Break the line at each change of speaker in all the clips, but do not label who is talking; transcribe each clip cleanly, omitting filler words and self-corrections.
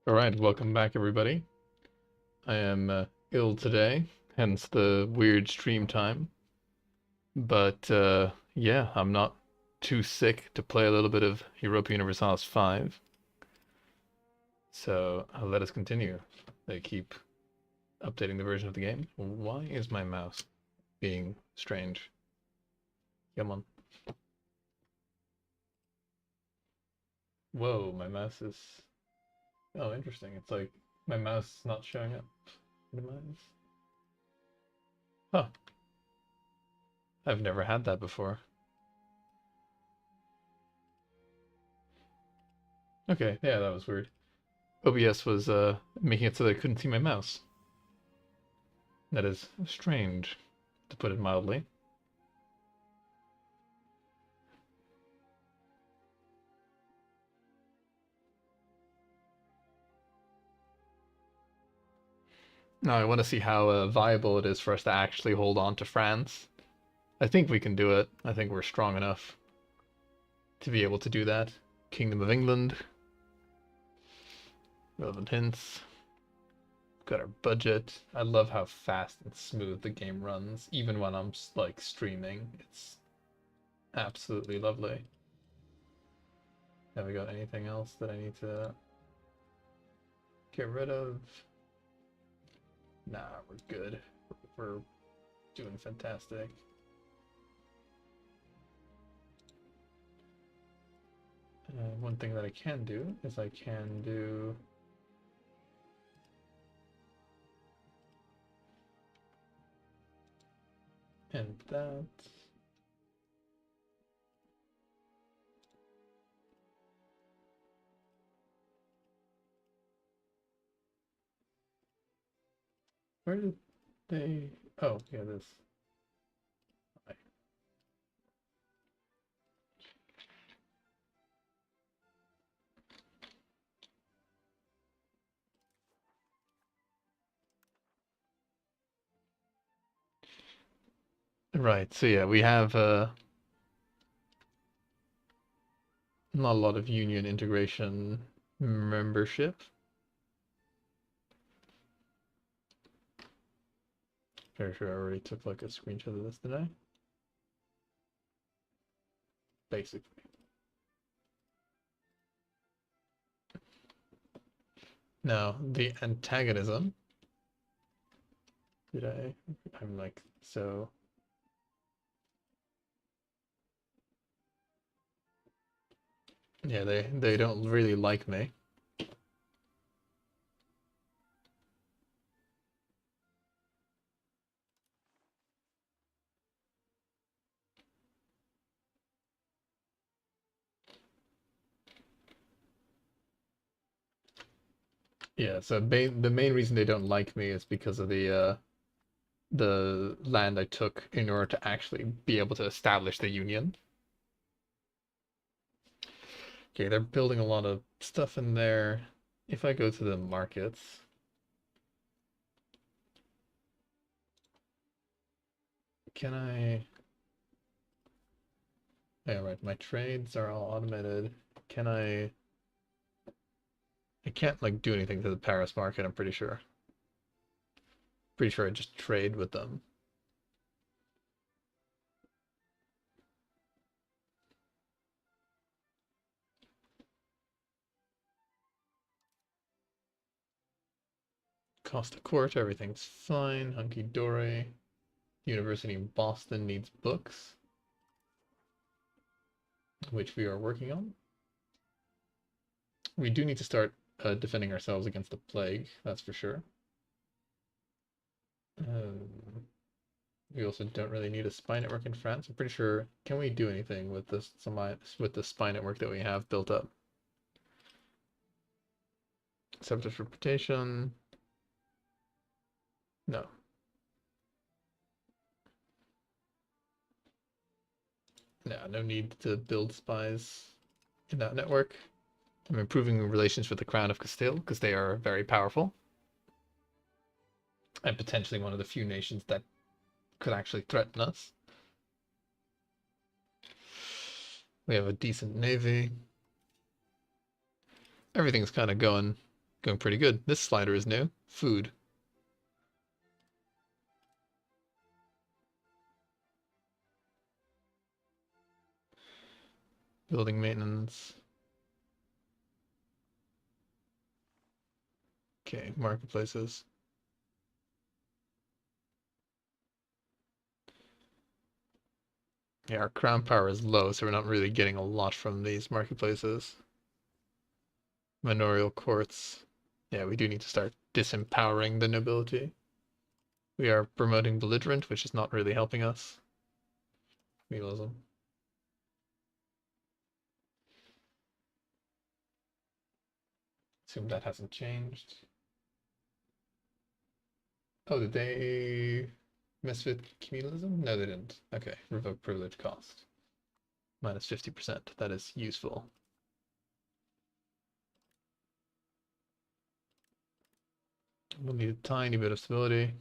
Alright, welcome back everybody. I am ill today, hence the weird stream time. But yeah, I'm not too sick to play a little bit of Europa Universalis 5. So let us continue. They keep updating the version of the game. Why is my mouse being strange? Come on. Whoa, my mouse is... Oh, interesting. It's like my mouse is not showing up. Minimize. Huh. I've never had that before. Okay, yeah, that was weird. OBS was making it so that I couldn't see my mouse. That is strange, to put it mildly. Now I want to see how viable it is for us to actually hold on to France. I think we can do it. I think we're strong enough to be able to do that. Kingdom of England. Relevant hints. Got our budget. I love how fast and smooth the game runs, even when I'm like streaming. It's absolutely lovely. Have we got anything else that I need to get rid of? Nah, we're good. We're doing fantastic. One thing that I can do is I can do and that. Where did they? Oh, yeah, this. Right. So yeah, we have not a lot of union integration membership. Very sure I already took like a screenshot of this, did I? Basically. Now, the antagonism. Did I? I'm like, so. Yeah, they don't really like me. Yeah, so the main reason they don't like me is because of the land I took in order to actually be able to establish the union. Okay, they're building a lot of stuff in there. If I go to the markets, can I? Yeah, right. My trades are all automated. Can I? I can't like do anything to the Paris market, I'm pretty sure. Pretty sure I just trade with them. Costa Court, everything's fine. Hunky dory. University in Boston needs books, which we are working on. We do need to start defending ourselves against the plague, that's for sure. We also don't really need a spy network in France. I'm pretty sure. Can we do anything with this? With the spy network that we have built up? Sabotage reputation. No. No need to build spies in that network. I'm improving relations with the Crown of Castile because they are very powerful. And potentially one of the few nations that could actually threaten us. We have a decent navy. Everything's kind of going Going pretty good. This slider is new. Food. Building maintenance. Okay, marketplaces. Yeah, our crown power is low, so we're not really getting a lot from these marketplaces. Manorial courts. Yeah, we do need to start disempowering the nobility. We are promoting belligerent, which is not really helping us. Realism. Assume that hasn't changed. Oh, did they mess with communalism? No, they didn't. Okay, revoke privilege cost. Minus 50%. That is useful. We'll need a tiny bit of stability.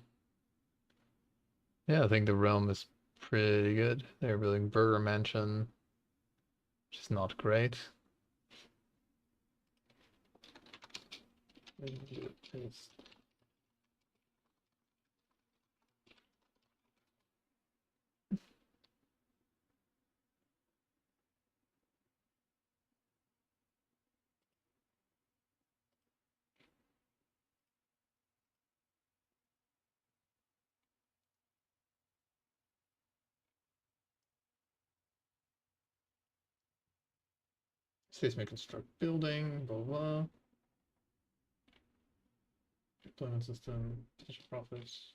Yeah, I think the realm is pretty good. They're building Burger Mansion, which is not great. States may construct building, blah, blah. Deployment system, potential profits.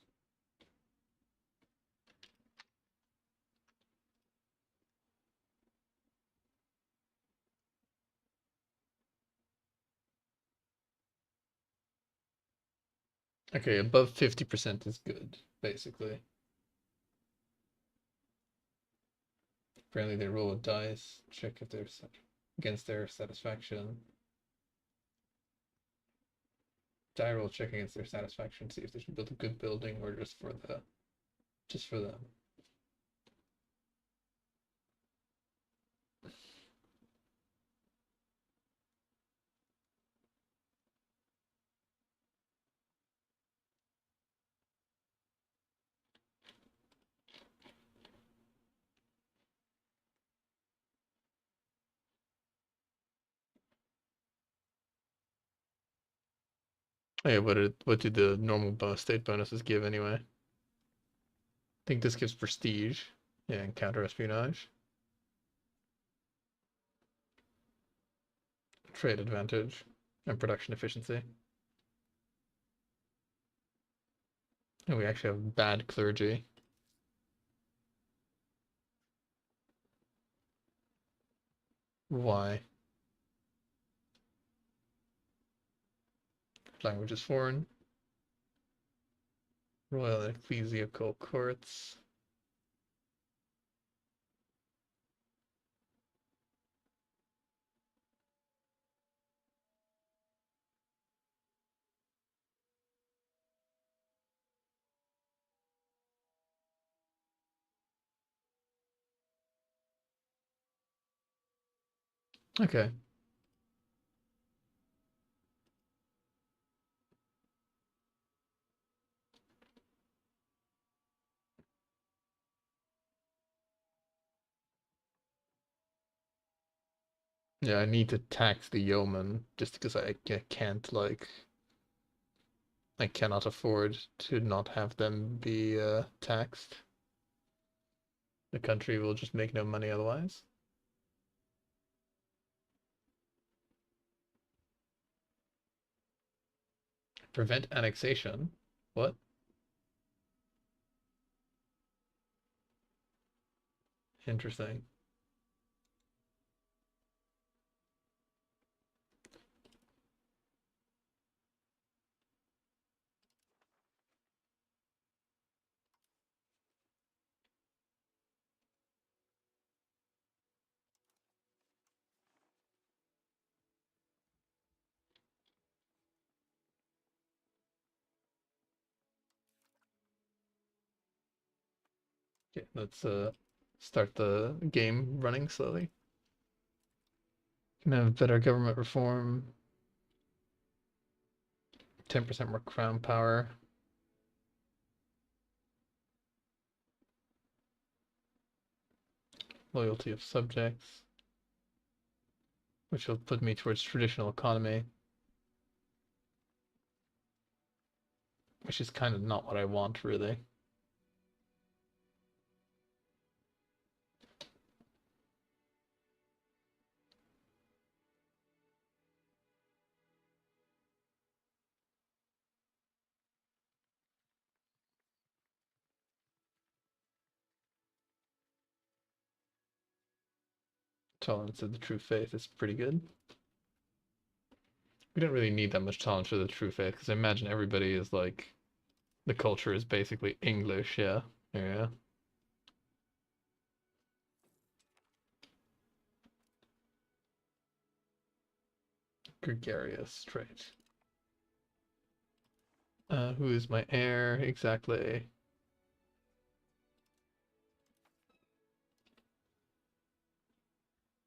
Okay, above 50% is good, basically. Apparently they roll a dice, check if they're against their satisfaction. Die roll check against their satisfaction, see if they should build a good building or just for them. Hey, what do the normal state bonuses give anyway? I think this gives prestige. Yeah, and counter espionage. Trade advantage. And production efficiency. And we actually have bad clergy. Why? Language is foreign. Royal and ecclesiastical courts. Okay. Yeah, I need to tax the yeoman just because I can't like I cannot afford to not have them be taxed. The country will just make no money otherwise. Prevent annexation. What? Interesting. Okay, let's start the game running slowly. Can have better government reform. 10% more crown power. Loyalty of subjects, which will put me towards traditional economy, which is kind of not what I want, really. Tolerance of the true faith is pretty good. We don't really need that much tolerance for the true faith, because I imagine everybody is like, the culture is basically English, yeah. Yeah. Gregarious trait. Who is my heir? Exactly.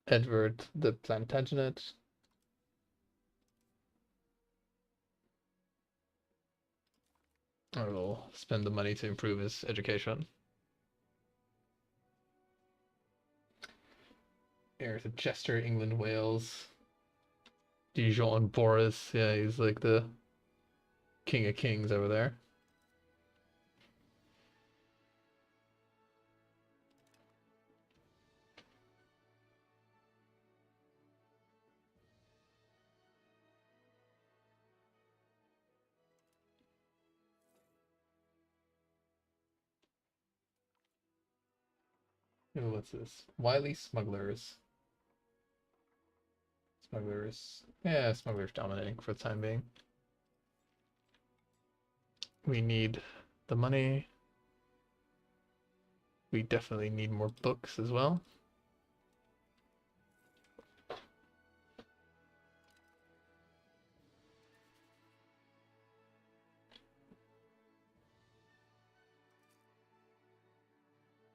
Edward the Plantagenet. I will spend the money to improve his education. Heir to Chester, England, Wales. Dijon, Boris. Yeah, he's like the king of kings over there. Ooh, what's this? Wily smugglers. Smugglers. Yeah, smugglers dominating for the time being. We need the money. We definitely need more books as well.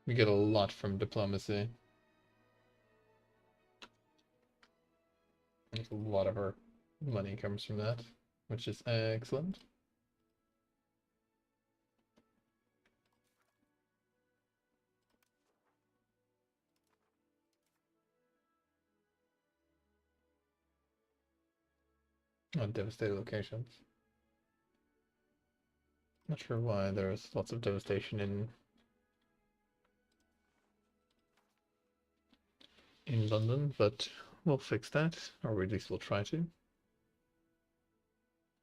We get a lot from diplomacy. A lot of our money comes from that, which is excellent. On devastated locations. Not sure why there's lots of devastation in London, but we'll fix that, or at least we'll try to.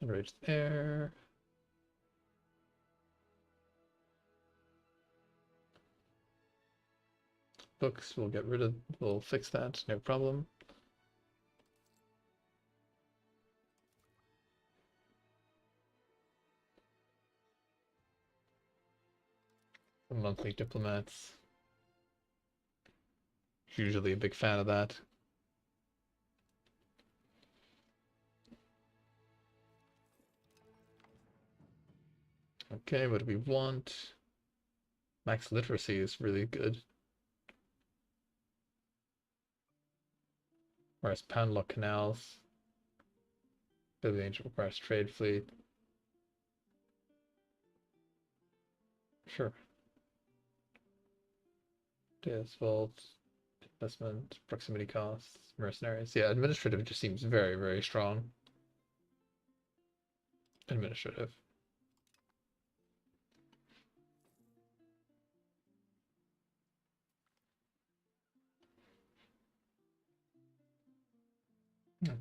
Enraged air. Books, we'll get rid of, we'll fix that, no problem. The monthly diplomats. Usually a big fan of that. Okay, what do we want? Max literacy is really good. Whereas Panlock canals. Billy Angel requires trade fleet. Sure. Vault, investment, proximity costs, mercenaries. Yeah, administrative just seems very, very strong. Administrative.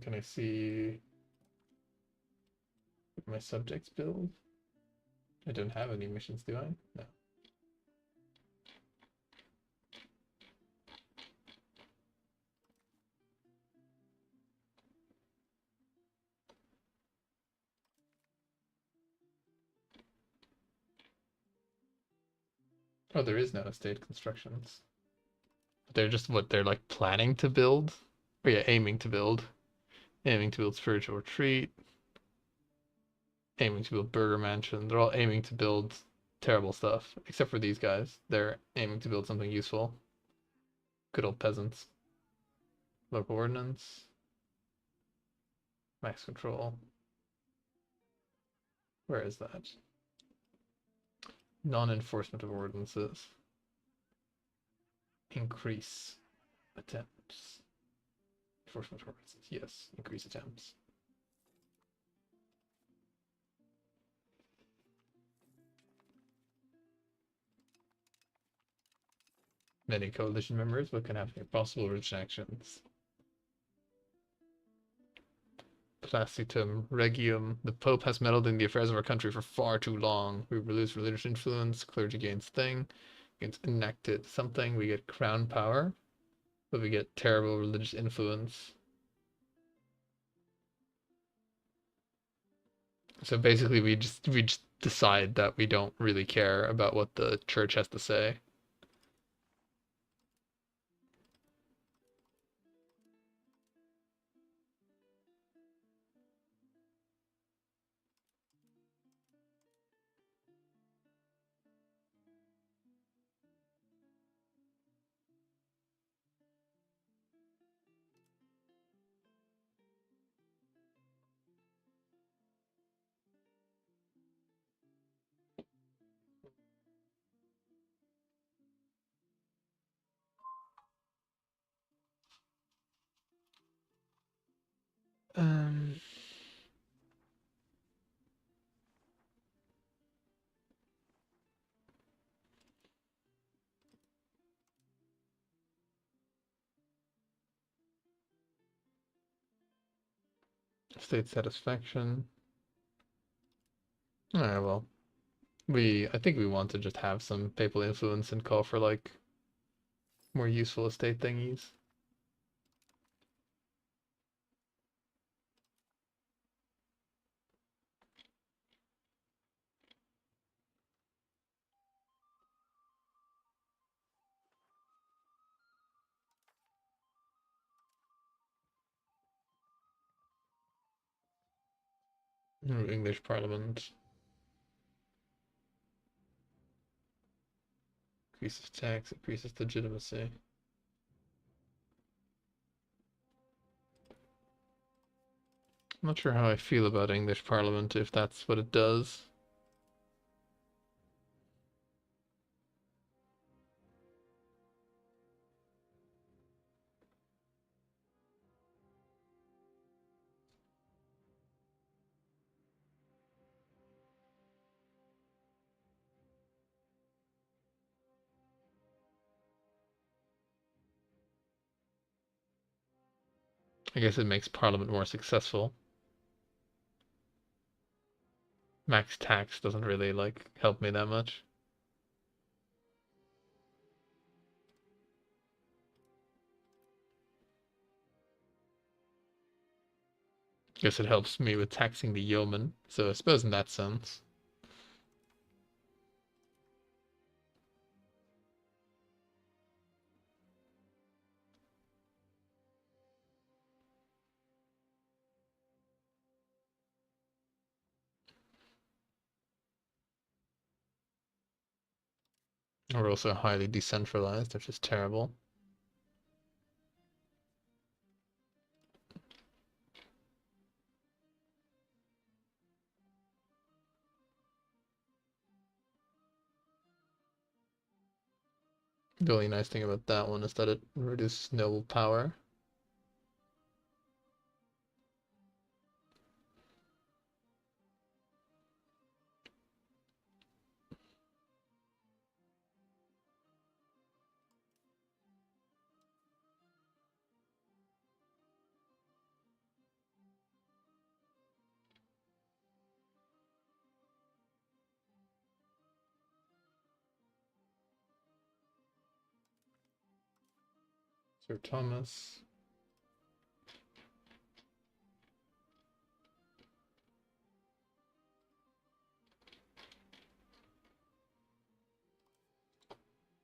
Can I see my subjects build? I don't have any missions, do I? No. Oh, there is no estate constructions. They're just what they're like planning to build? Or yeah, aiming to build. Aiming to build spiritual retreat. Aiming to build burger mansion. They're all aiming to build terrible stuff. Except for these guys. They're aiming to build something useful. Good old peasants. Local ordinance. Max control. Where is that? Non-enforcement of ordinances. Increase attempts. Enforcement of ordinances. Yes, increase attempts. Many coalition members, what can happen? Possible rejections. Placitum Regium. The Pope has meddled in the affairs of our country for far too long. We lose religious influence. Clergy gains thing. Gets enacted something. We get crown power, but we get terrible religious influence. So basically, we just decide that we don't really care about what the church has to say. Um, State satisfaction. Alright, well, I think we want to just have some papal influence and call for like more useful estate thingies. English Parliament. Increases tax, increases legitimacy. I'm not sure how I feel about English Parliament if that's what it does. I guess it makes Parliament more successful. Max tax doesn't really like help me that much. Guess it helps me with taxing the yeoman, so I suppose in that sense. We're also highly decentralized, which is terrible. The only nice thing about that one is that it reduces noble power. Sir Thomas.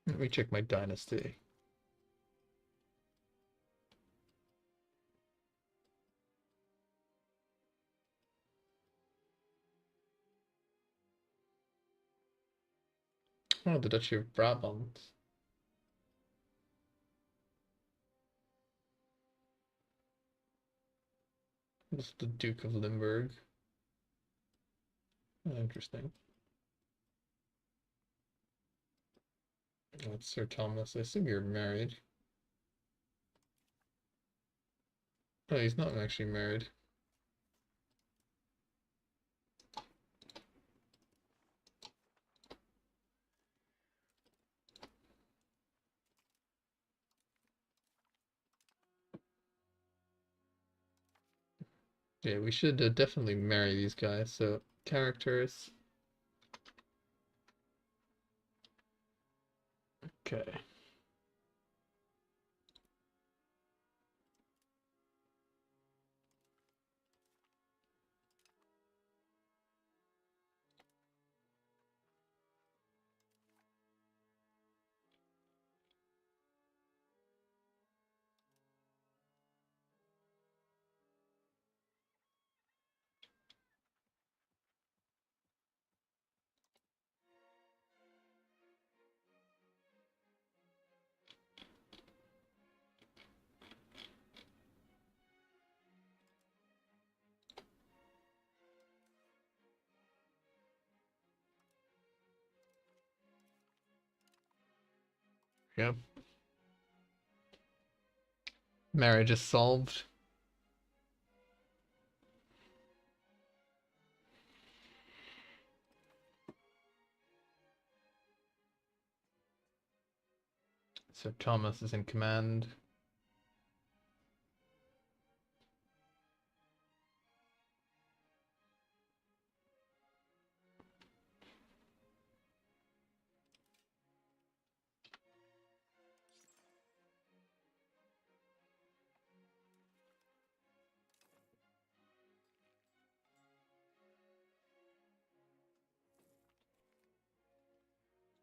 Let me check my dynasty. Oh, the Duchy of Brabant. This is the Duke of Limburg. Interesting. That's Sir Thomas. I assume you're married. Oh, he's not actually married. Yeah, we should definitely marry these guys. So, characters. Okay. Yep. Marriage is solved. Sir Thomas is in command.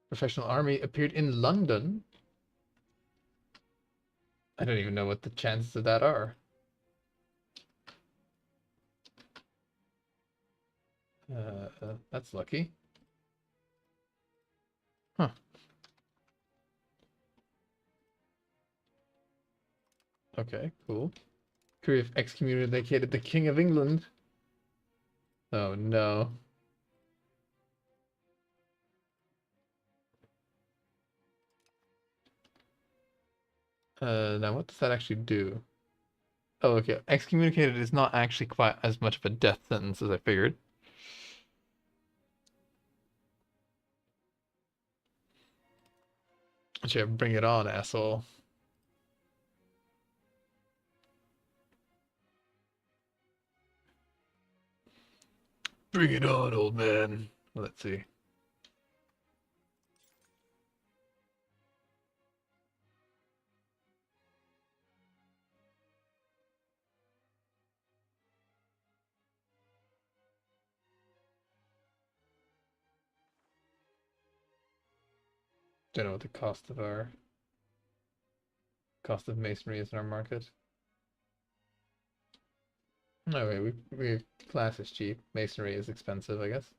Professional army appeared in London. I don't even know what the chances of that are. That's lucky. Huh. Okay, cool. Crew have excommunicated the King of England. Oh no. Now what does that actually do? Oh, okay. Excommunicated is not actually quite as much of a death sentence as I figured. Actually, bring it on, asshole. Bring it on, old man. Let's see. Don't know what the cost of masonry is in our market. No, wait, we glass is cheap. Masonry is expensive, I guess.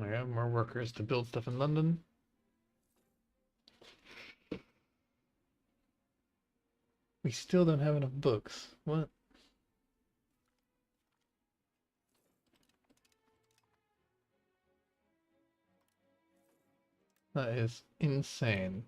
I got more workers to build stuff in London. We still don't have enough books. What? That is insane.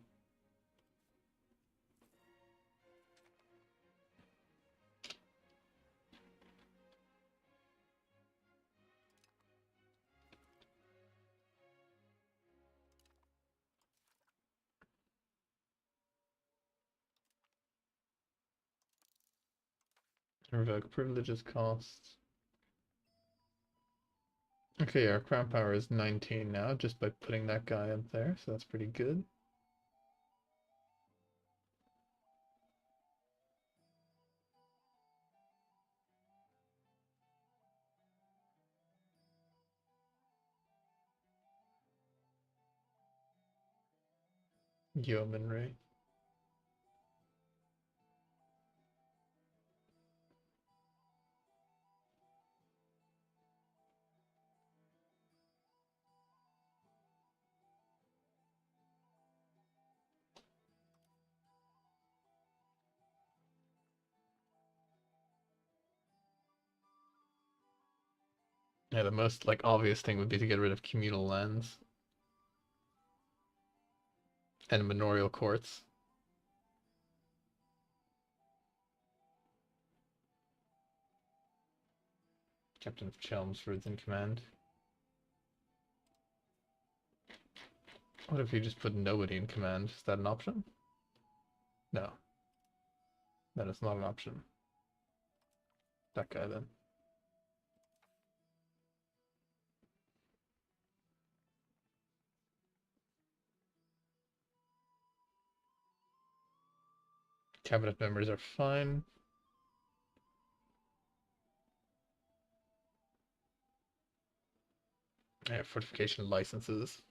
Revoke privileges costs. Okay, our crown power is 19 now, just by putting that guy up there, so that's pretty good. Yeomanry. Yeah, the most like obvious thing would be to get rid of communal lands and manorial courts. Captain of Chelmsford's in command. What if you just put nobody in command? Is that an option? No. That is not an option. That guy then. Cabinet members are fine. Yeah, fortification licenses.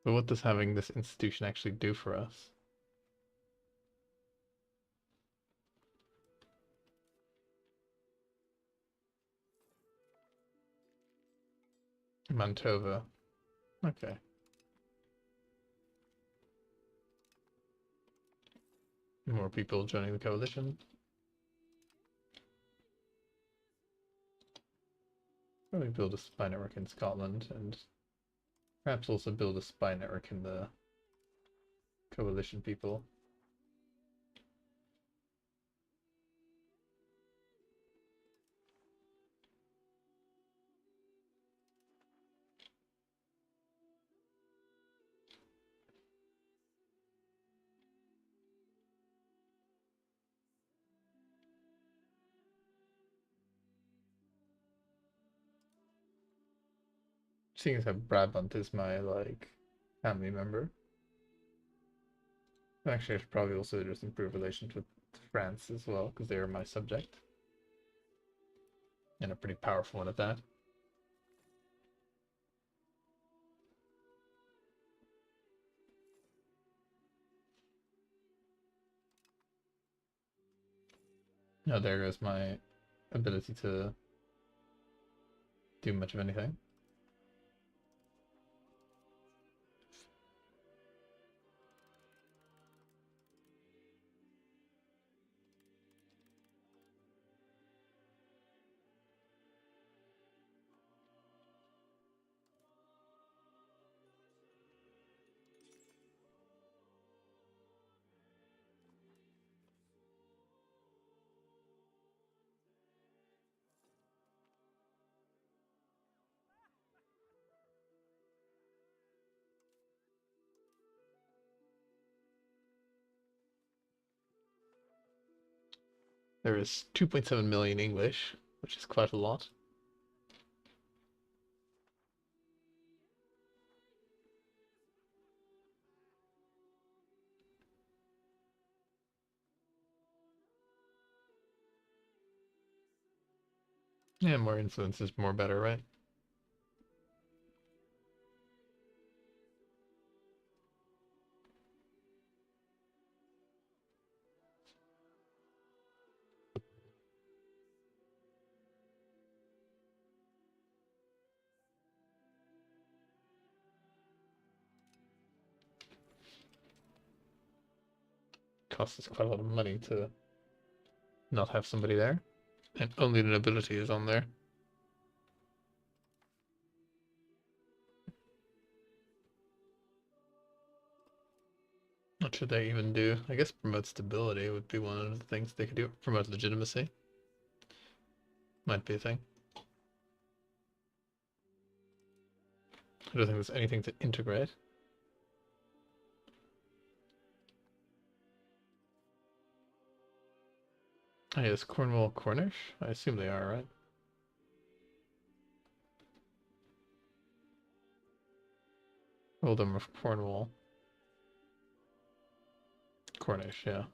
But what does having this institution actually do for us? Mantova. Okay. More people joining the coalition. Probably build a spy network in Scotland and perhaps also build a spy network in the coalition people. Seeing as how Brabant is my like family member. Actually, I should probably also just improve relations with France as well, because they are my subject. And a pretty powerful one at that. Now there goes my ability to do much of anything. There is 2.7 million English, which is quite a lot. Yeah, more influence is more better, right? Costs us quite a lot of money to not have somebody there. And only the nobility is on there. What should they even do? I guess promote stability would be one of the things they could do. Promote legitimacy. Might be a thing. I don't think there's anything to integrate. Oh, yeah, is Cornwall Cornish? I assume they are, right? Earldom of Cornwall. Cornish, yeah.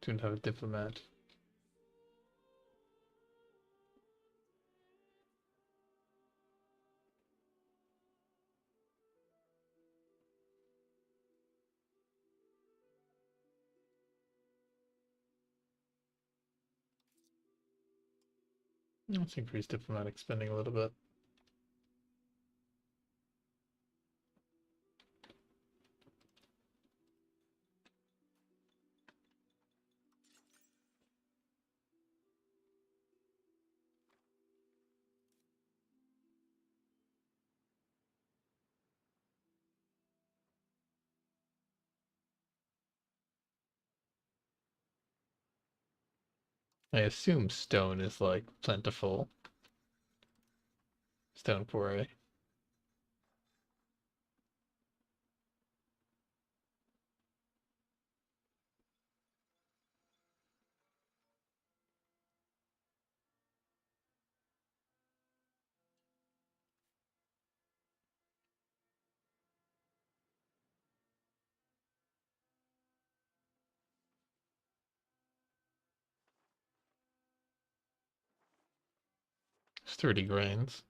Don't have a diplomat. Let's increase diplomatic spending a little bit. I assume stone is like plentiful. Stone quarry. 30 grains.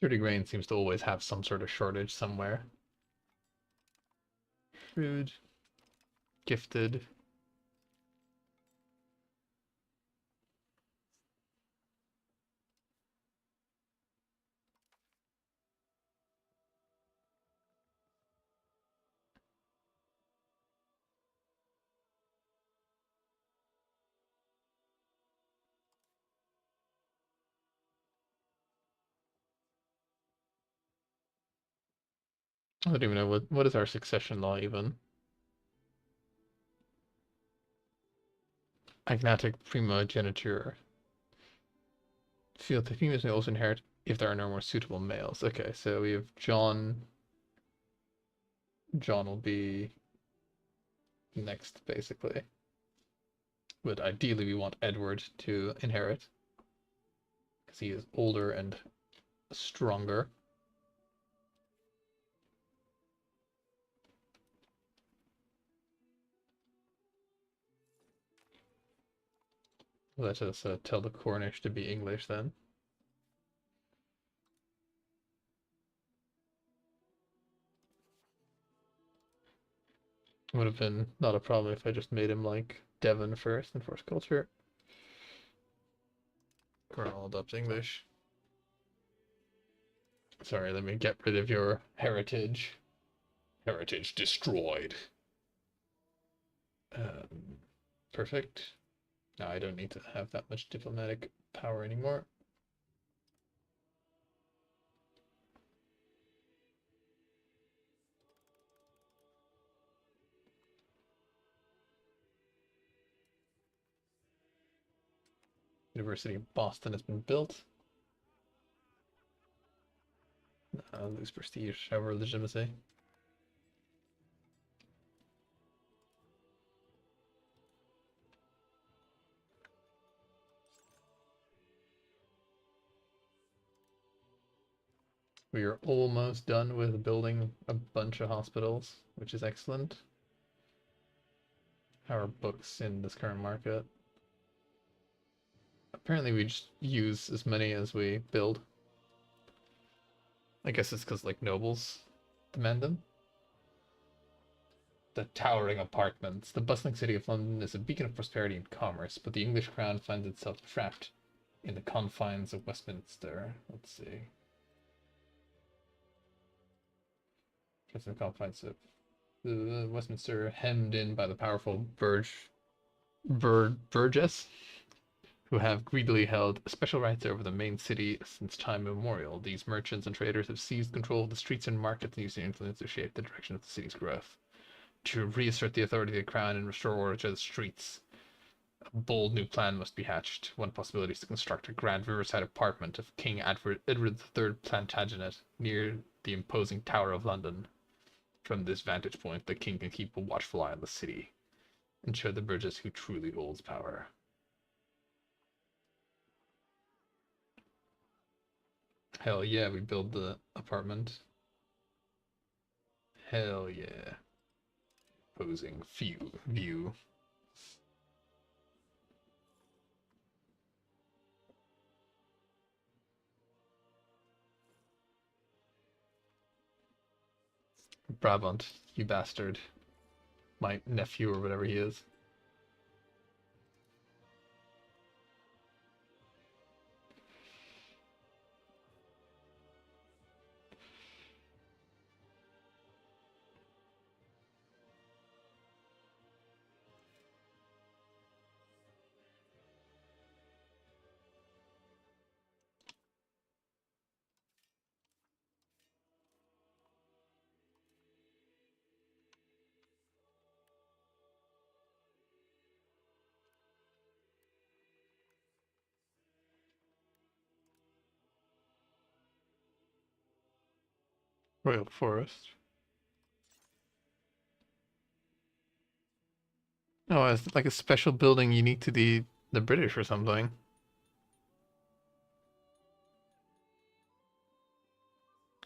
30 grain seems to always have some sort of shortage somewhere. Food. Gifted. 'I don't even know what is our succession law even. Agnatic primogeniture. Feel the females may also inherit if there are no more suitable males. Okay, so we have John. John will be next, basically. But ideally, we want Edward to inherit because he is older and stronger. Let us tell the Cornish to be English then. Would have been not a problem if I just made him like Devon first and force culture. Colonel adopts English. Sorry, let me get rid of your heritage. Heritage destroyed. Perfect. Now I don't need to have that much diplomatic power anymore. University of Boston has been built. Lose prestige over legitimacy. We are almost done with building a bunch of hospitals, which is excellent. How are books in this current market? Apparently we just use as many as we build. I guess it's because like nobles demand them. The towering apartments. The bustling city of London is a beacon of prosperity and commerce, but the English crown finds itself trapped in the confines of Westminster. Let's see. It's in the confines of Westminster, hemmed in by the powerful Burgess, who have greedily held special rights over the main city since time immemorial. These merchants and traders have seized control of the streets and markets and used their influence to shape the direction of the city's growth. To reassert the authority of the crown and restore order to the streets, a bold new plan must be hatched. One possibility is to construct a grand riverside apartment of King Edward III Plantagenet near the imposing Tower of London. From this vantage point, the king can keep a watchful eye on the city and show the Burgess who truly holds power. Hell yeah, we build the apartment. Hell yeah. Posing view. Brabant, you bastard. My nephew or whatever he is. Royal Forest. Oh, it's like a special building unique to the British or something.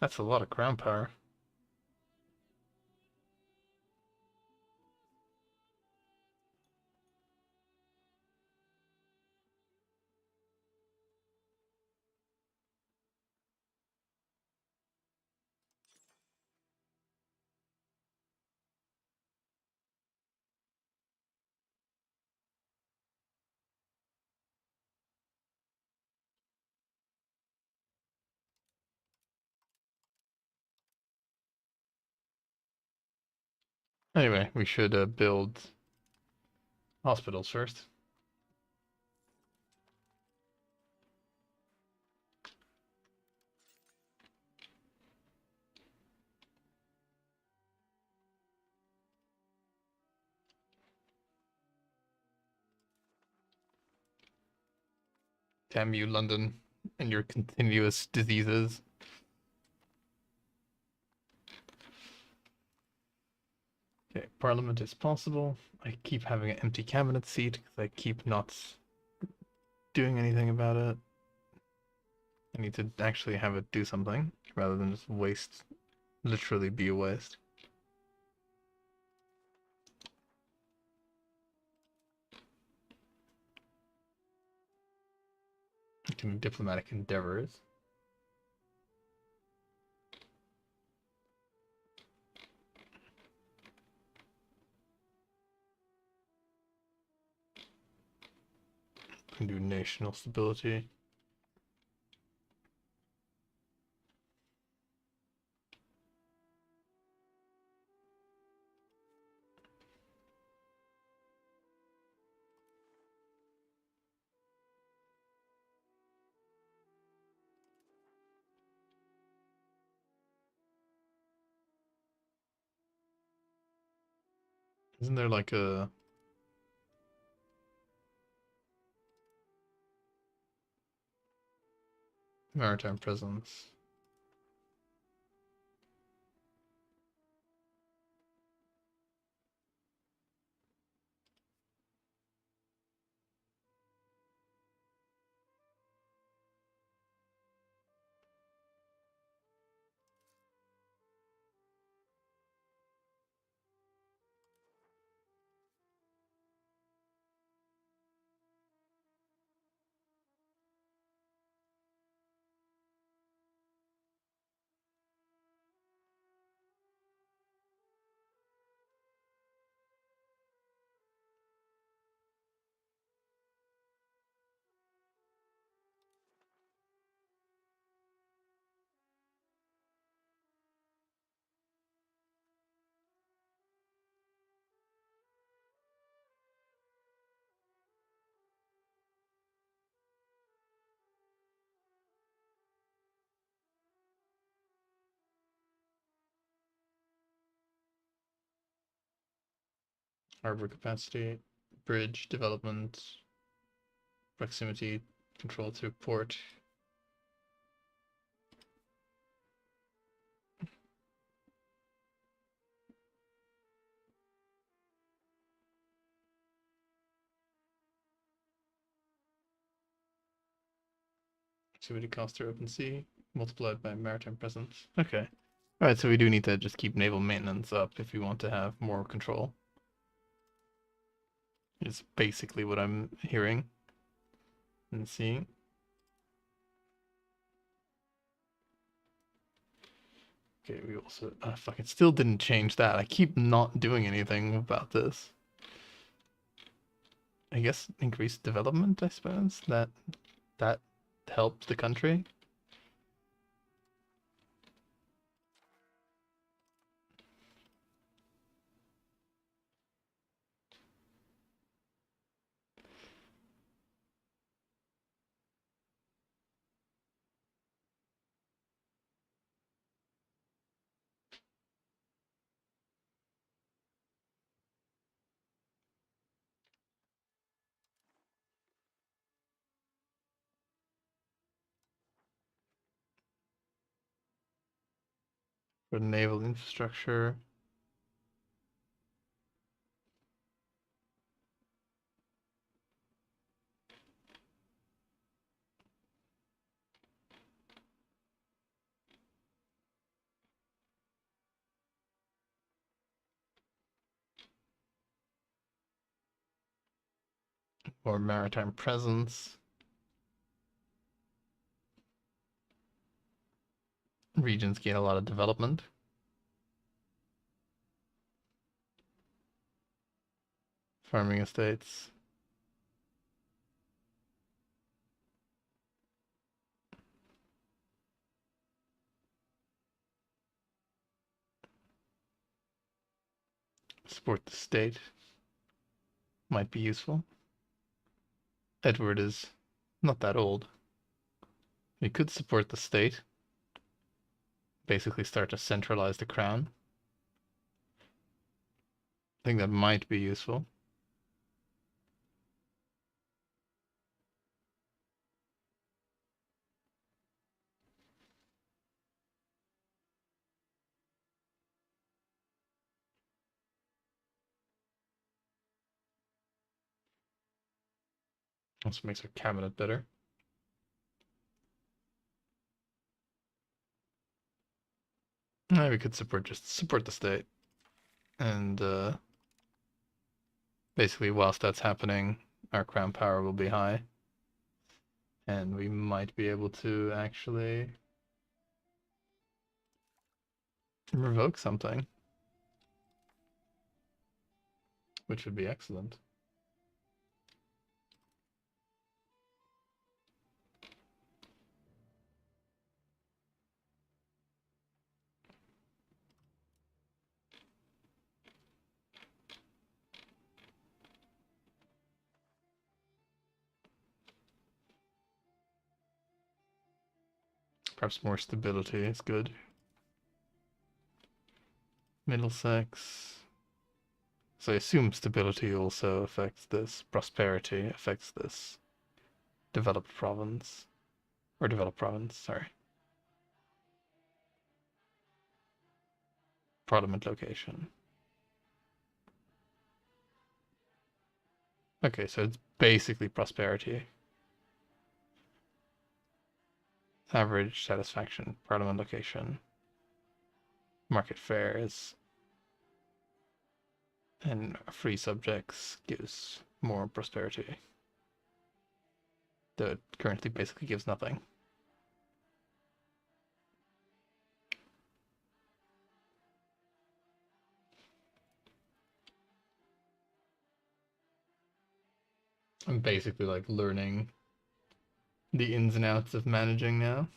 That's a lot of crown power. Anyway, we should build hospitals first. Damn you, London, and your continuous diseases. Okay, Parliament is possible. I keep having an empty cabinet seat because I keep not doing anything about it. I need to actually have it do something rather than just waste, literally be a waste. Doing diplomatic endeavors. Can do national stability. Isn't there like a maritime presence? harbor capacity, bridge development, proximity control to port. Activity cost to open sea multiplied by maritime presence. Okay. Alright, so we do need to just keep naval maintenance up if we want to have more control. Is basically what I'm hearing and seeing. Okay, we also fucking still didn't change that. I keep not doing anything about this. I guess increased development, I suppose. That helped the country. For naval infrastructure. Or maritime presence. Regions gain a lot of development. Farming estates. Support the state. Might be useful. Edward is not that old. We could support the state. Basically start to centralize the crown. I think that might be useful. Also makes our cabinet better. We could just support the state. And basically whilst that's happening, our crown power will be high. And we might be able to actually revoke something. Which would be excellent. Perhaps more stability is good. Middlesex. So I assume stability also affects this. Prosperity affects this. Developed province. Or developed province, sorry. Parliament location. Okay, so it's basically prosperity. Average satisfaction, parliament location. Market fares. And free subjects gives more prosperity. Though it currently basically gives nothing. I'm basically like learning the ins and outs of managing now.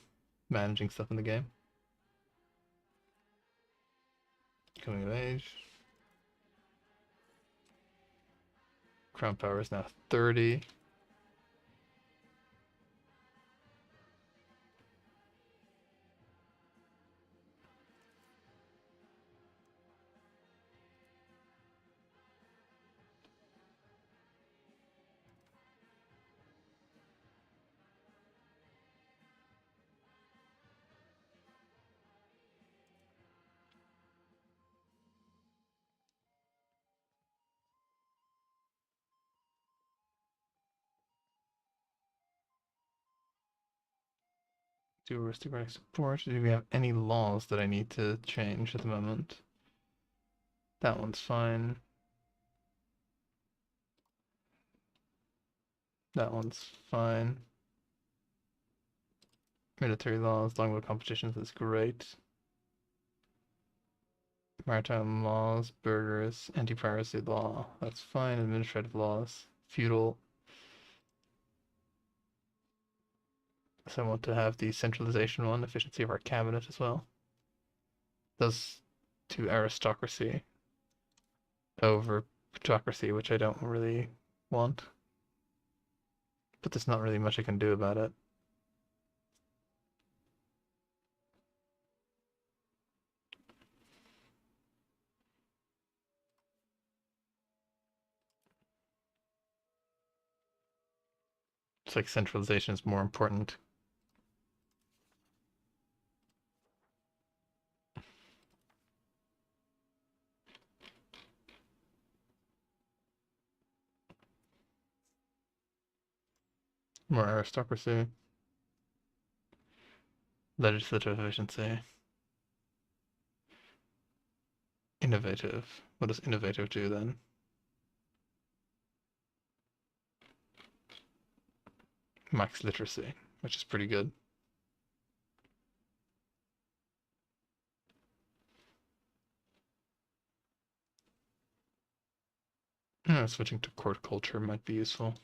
Managing stuff in the game. Coming of age. Crown power is now 30. Do aristocratic support. Do we have any laws that I need to change at the moment? That one's fine. That one's fine. Military laws, longbow competitions is great. Maritime laws, burghers, anti-piracy law, that's fine. Administrative laws, feudal. So I want to have the centralization one, efficiency of our cabinet as well. Those to aristocracy over plutocracy, which I don't really want. But there's not really much I can do about it. It's like centralization is more important. More aristocracy. Legislative efficiency. Innovative. What does innovative do then? Max literacy, which is pretty good. Switching to court culture might be useful.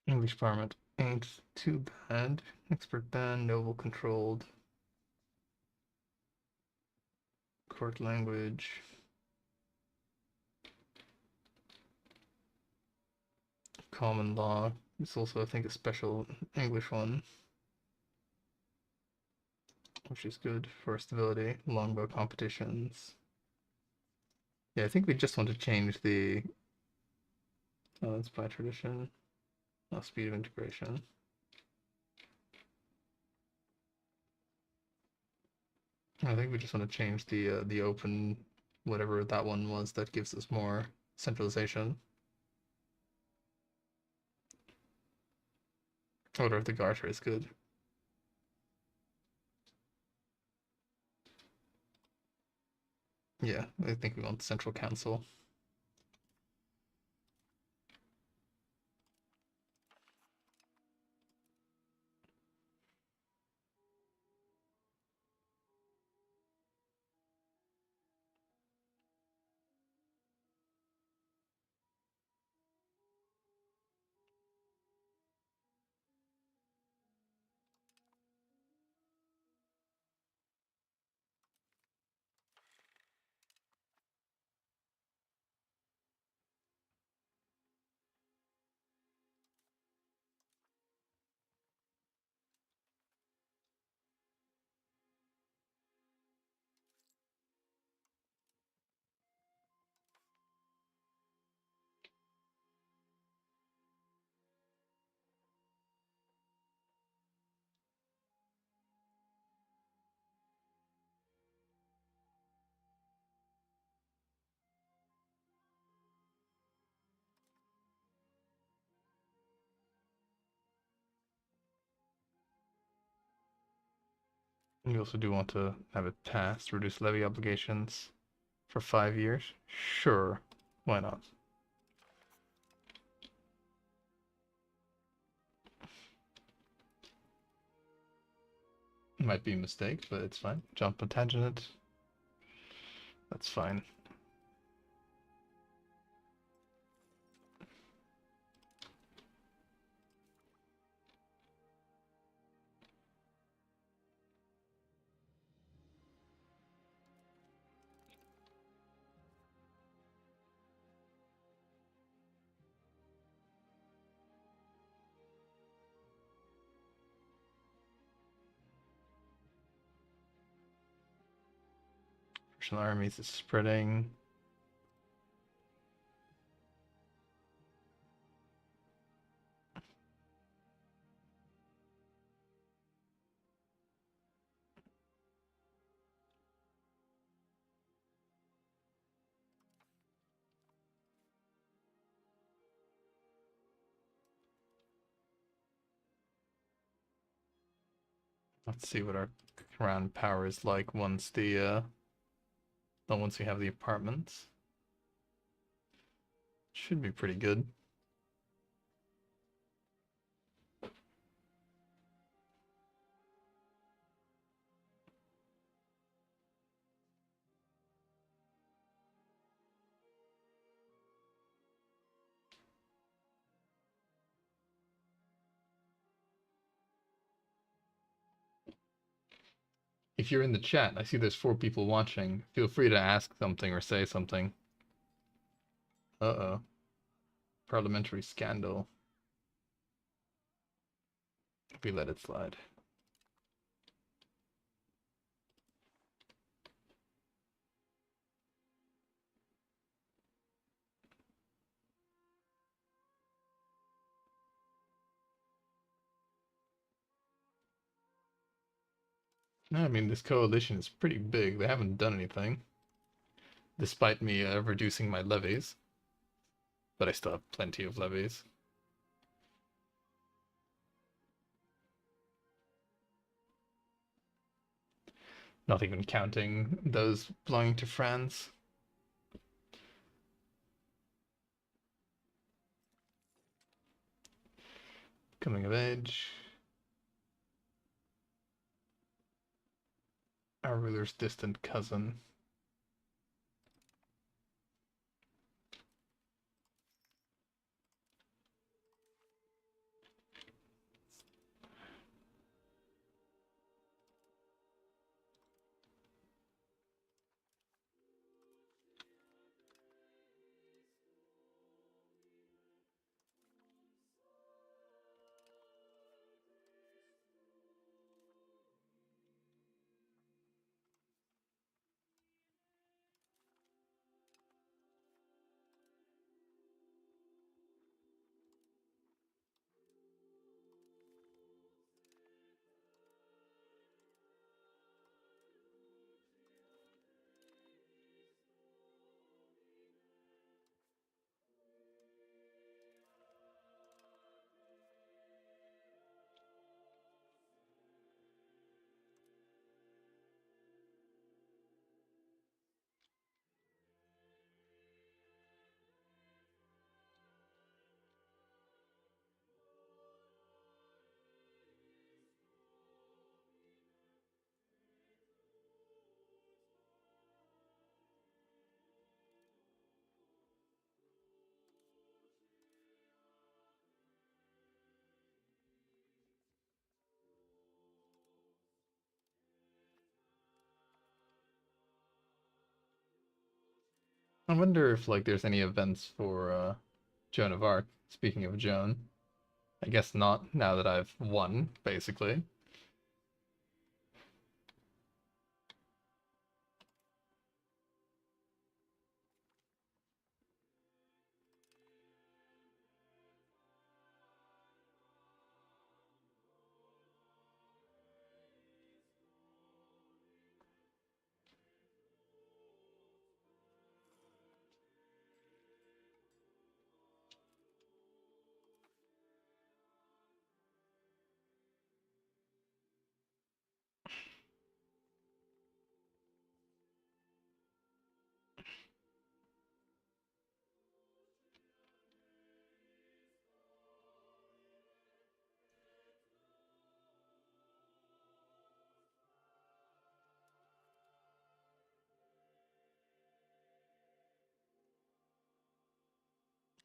English Parliament ain't too bad. Expert ban, noble controlled. Court language. Common law. It's also, I think, a special English one, which is good for stability. Longbow competitions. Yeah, I think we just want to change the. Oh, it's by tradition. Oh, speed of integration. I think we just want to change the open, whatever that one was that gives us more centralization. Order of the Garter is good. Yeah, I think we want Central Council. We also do want to have it passed, reduce levy obligations for 5 years. Sure, why not? Might be a mistake, but it's fine. Jump and tangent. That's fine. Martial armies is spreading. Let's see what our ground power is like once once we have the apartments. Should be pretty good. If you're in the chat, I see there's 4 people watching. Feel free to ask something or say something. Uh-oh. Parliamentary scandal. We let it slide. I mean, this coalition is pretty big. They haven't done anything, despite me reducing my levies. But I still have plenty of levies. Not even counting those belonging to France. Coming of age. Our ruler's distant cousin. I wonder if like there's any events for Joan of Arc. Speaking of Joan, I guess not now that I've won, basically.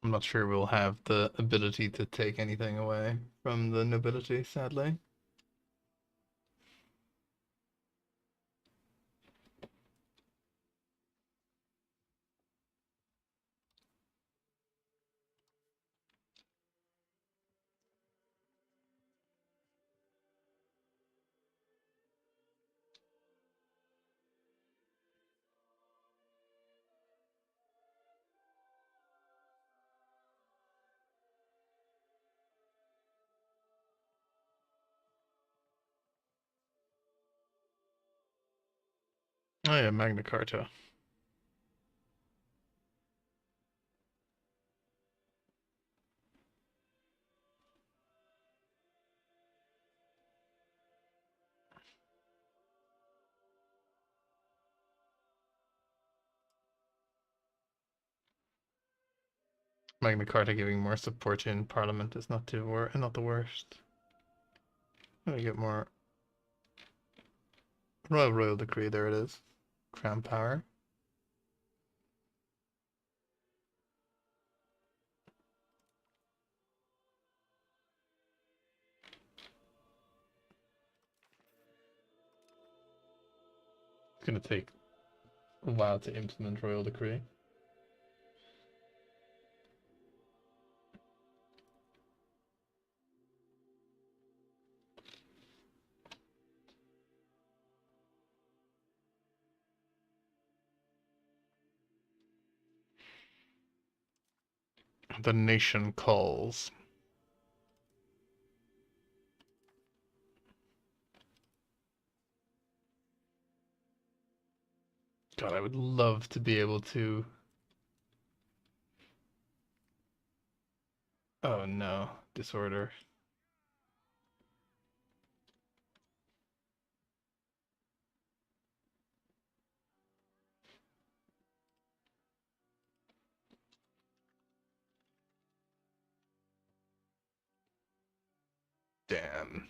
I'm not sure we'll have the ability to take anything away from the nobility, sadly. Oh yeah, Magna Carta. Magna Carta giving more support in Parliament is not not the worst. I get more royal decree. There it is. Crown power. It's gonna take a while to implement royal decree. The nation calls. God, I would love to be able to. Oh no, disorder. Damn.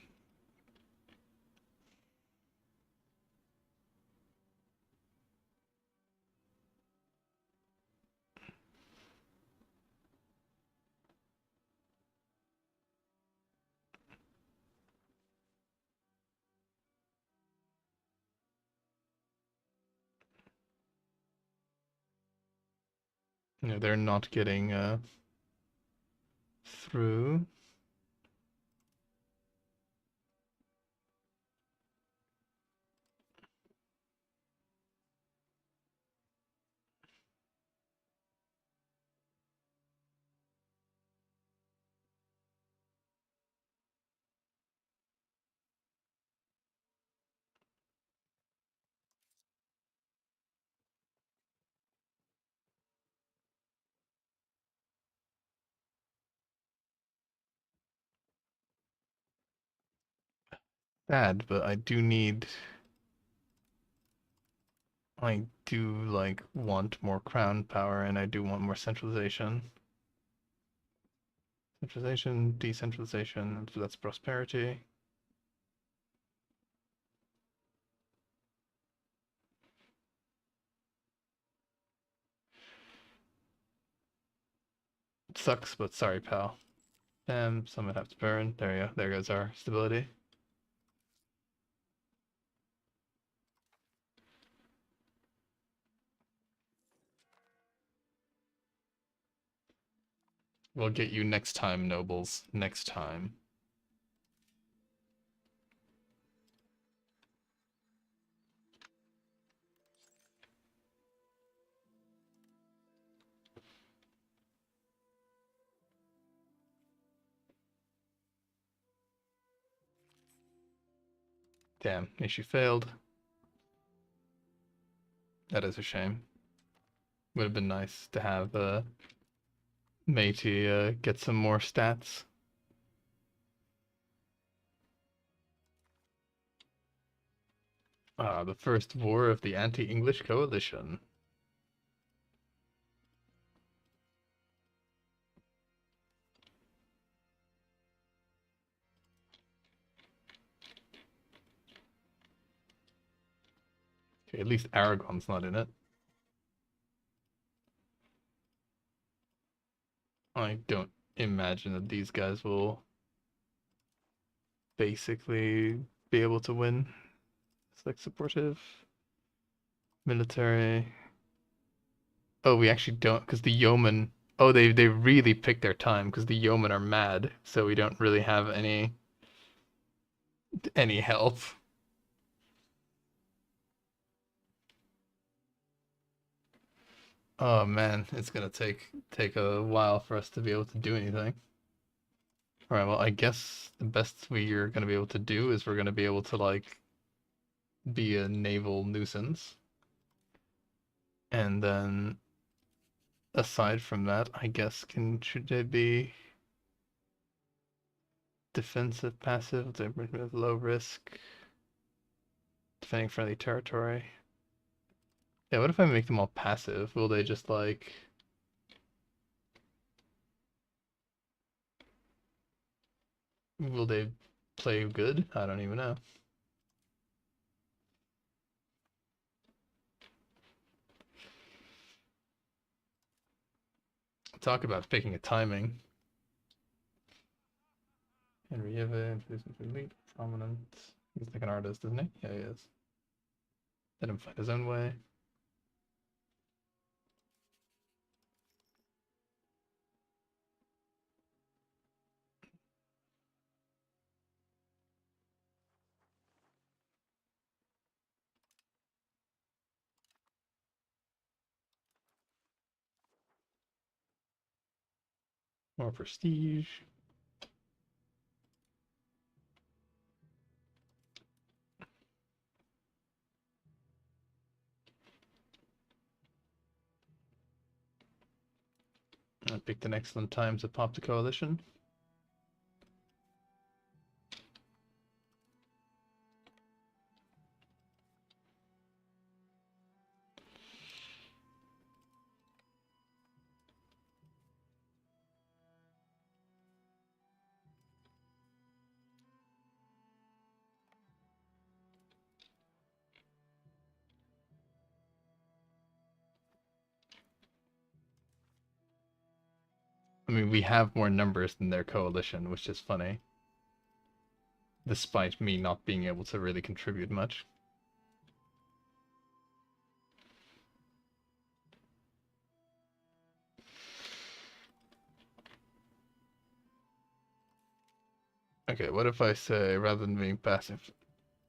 No, they're not getting through. Bad, but I do like want more crown power, and I do want more centralization. Centralization, decentralization, so that's prosperity. It sucks, but sorry, pal. Some would have to burn. There you go. There goes our stability. We'll get you next time, nobles. Next time. Damn, issue failed. That is a shame. Would have been nice to have Matey get some more stats. Ah, the first war of the anti-English coalition. Okay, at least Aragon's not in it. I don't imagine that these guys will basically be able to win. It's like supportive, military. Oh, we actually don't, because the yeomen. Oh, they really picked their time because the yeomen are mad, so we don't really have any help. Oh man, it's gonna take a while for us to be able to do anything. All right, well, I guess the best we're gonna be able to do is we're gonna be able to like be a naval nuisance. And then aside from that, I guess should they be defensive, passive, with low risk, defending friendly territory? Yeah, what if I make them all passive? Will they just like... Will they play good? I don't even know. Talk about picking a timing. Henry Evans, elite, prominent. He's like an artist, isn't he? Yeah, he is. Let him find his own way. More prestige. I picked an excellent time to pop the coalition. I mean, we have more numbers than their coalition, which is funny. Despite me not being able to really contribute much. Okay, what if I say, rather than being passive,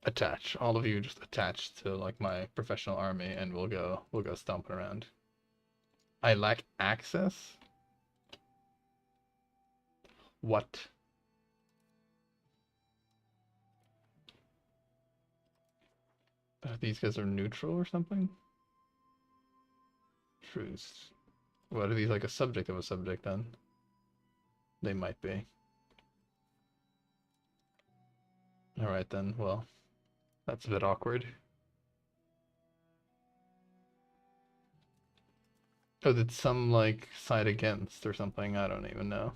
attach. All of you just attach to like my professional army and we'll go stomping around. I lack access? What? These guys are neutral or something? Truce. What are these, like a subject of a subject then? They might be. Alright then, well, that's a bit awkward. Oh, did some like side against or something? I don't even know.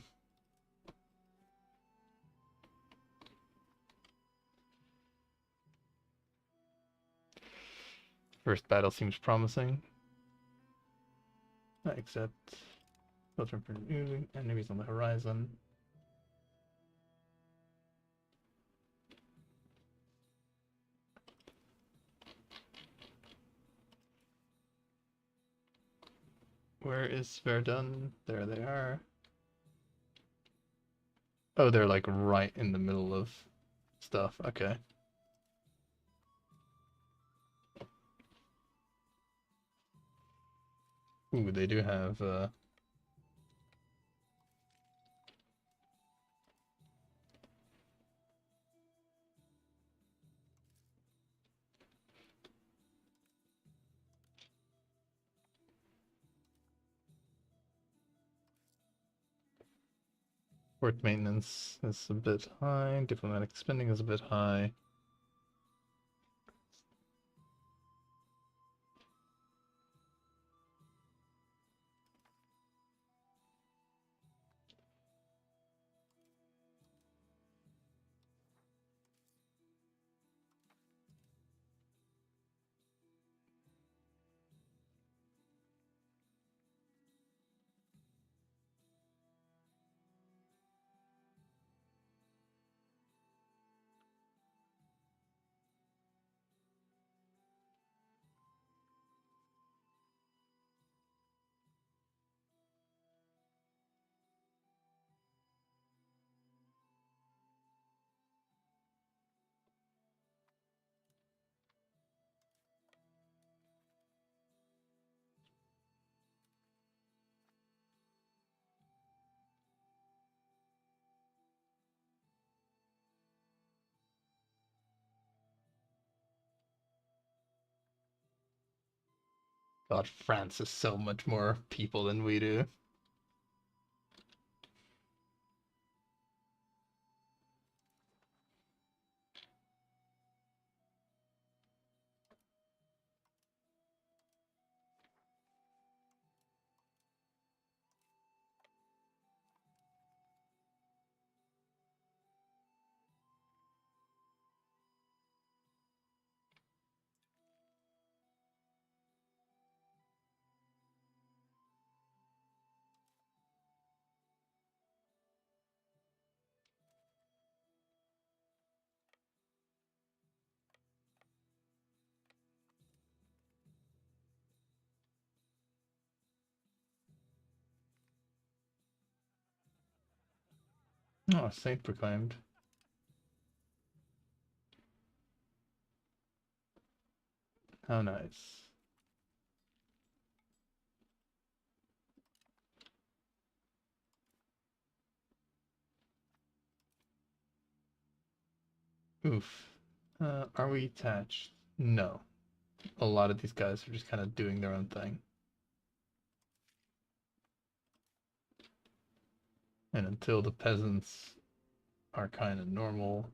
First battle seems promising. Except filter for new enemies on the horizon. Where is Verdun? There they are. Oh, they're like right in the middle of stuff. Okay. Ooh, they do have port maintenance is a bit high, diplomatic spending is a bit high. God, France has so much more people than we do. Oh, saint proclaimed. How nice. Oof. Are we attached? No. A lot of these guys are just kind of doing their own thing. And until the peasants are kind of normal,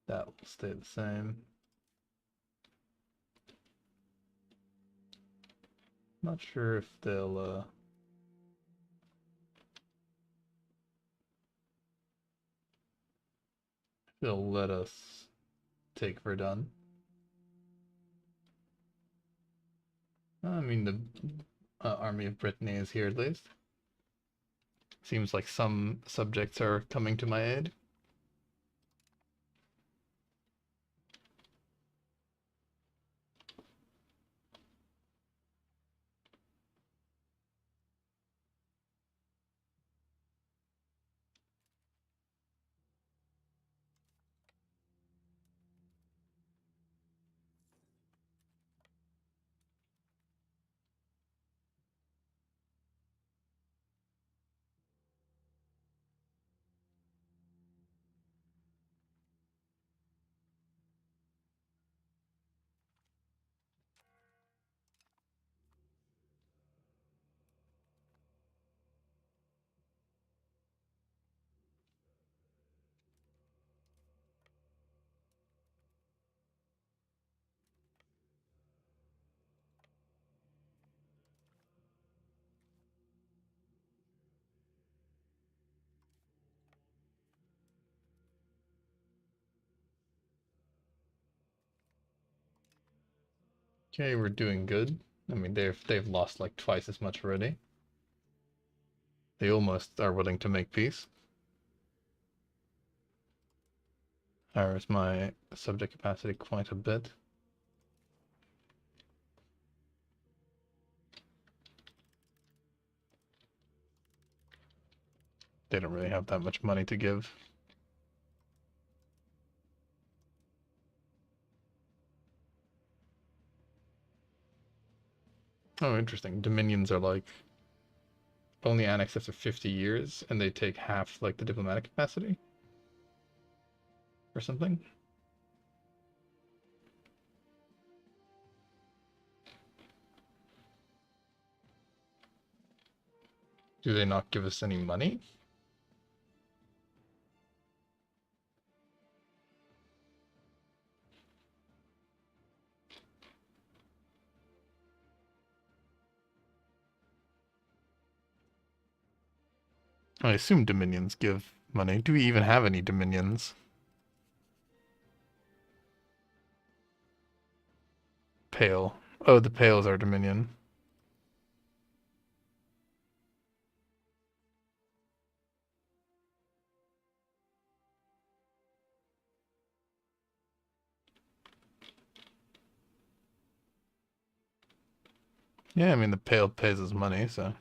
that will stay the same. Not sure if they'll let us take Verdun. I mean, the army of Brittany is here at least. Seems like some subjects are coming to my aid. Okay, we're doing good. I mean, they've lost like twice as much already. They almost are willing to make peace. There's my subject capacity quite a bit. They don't really have that much money to give. Oh, interesting. Dominions are like only annexed after 50 years, and they take half like the diplomatic capacity or something. Do they not give us any money? I assume dominions give money. Do we even have any dominions? Pale. Oh, the Pales are dominion. Yeah, I mean the Pale pays us money, so.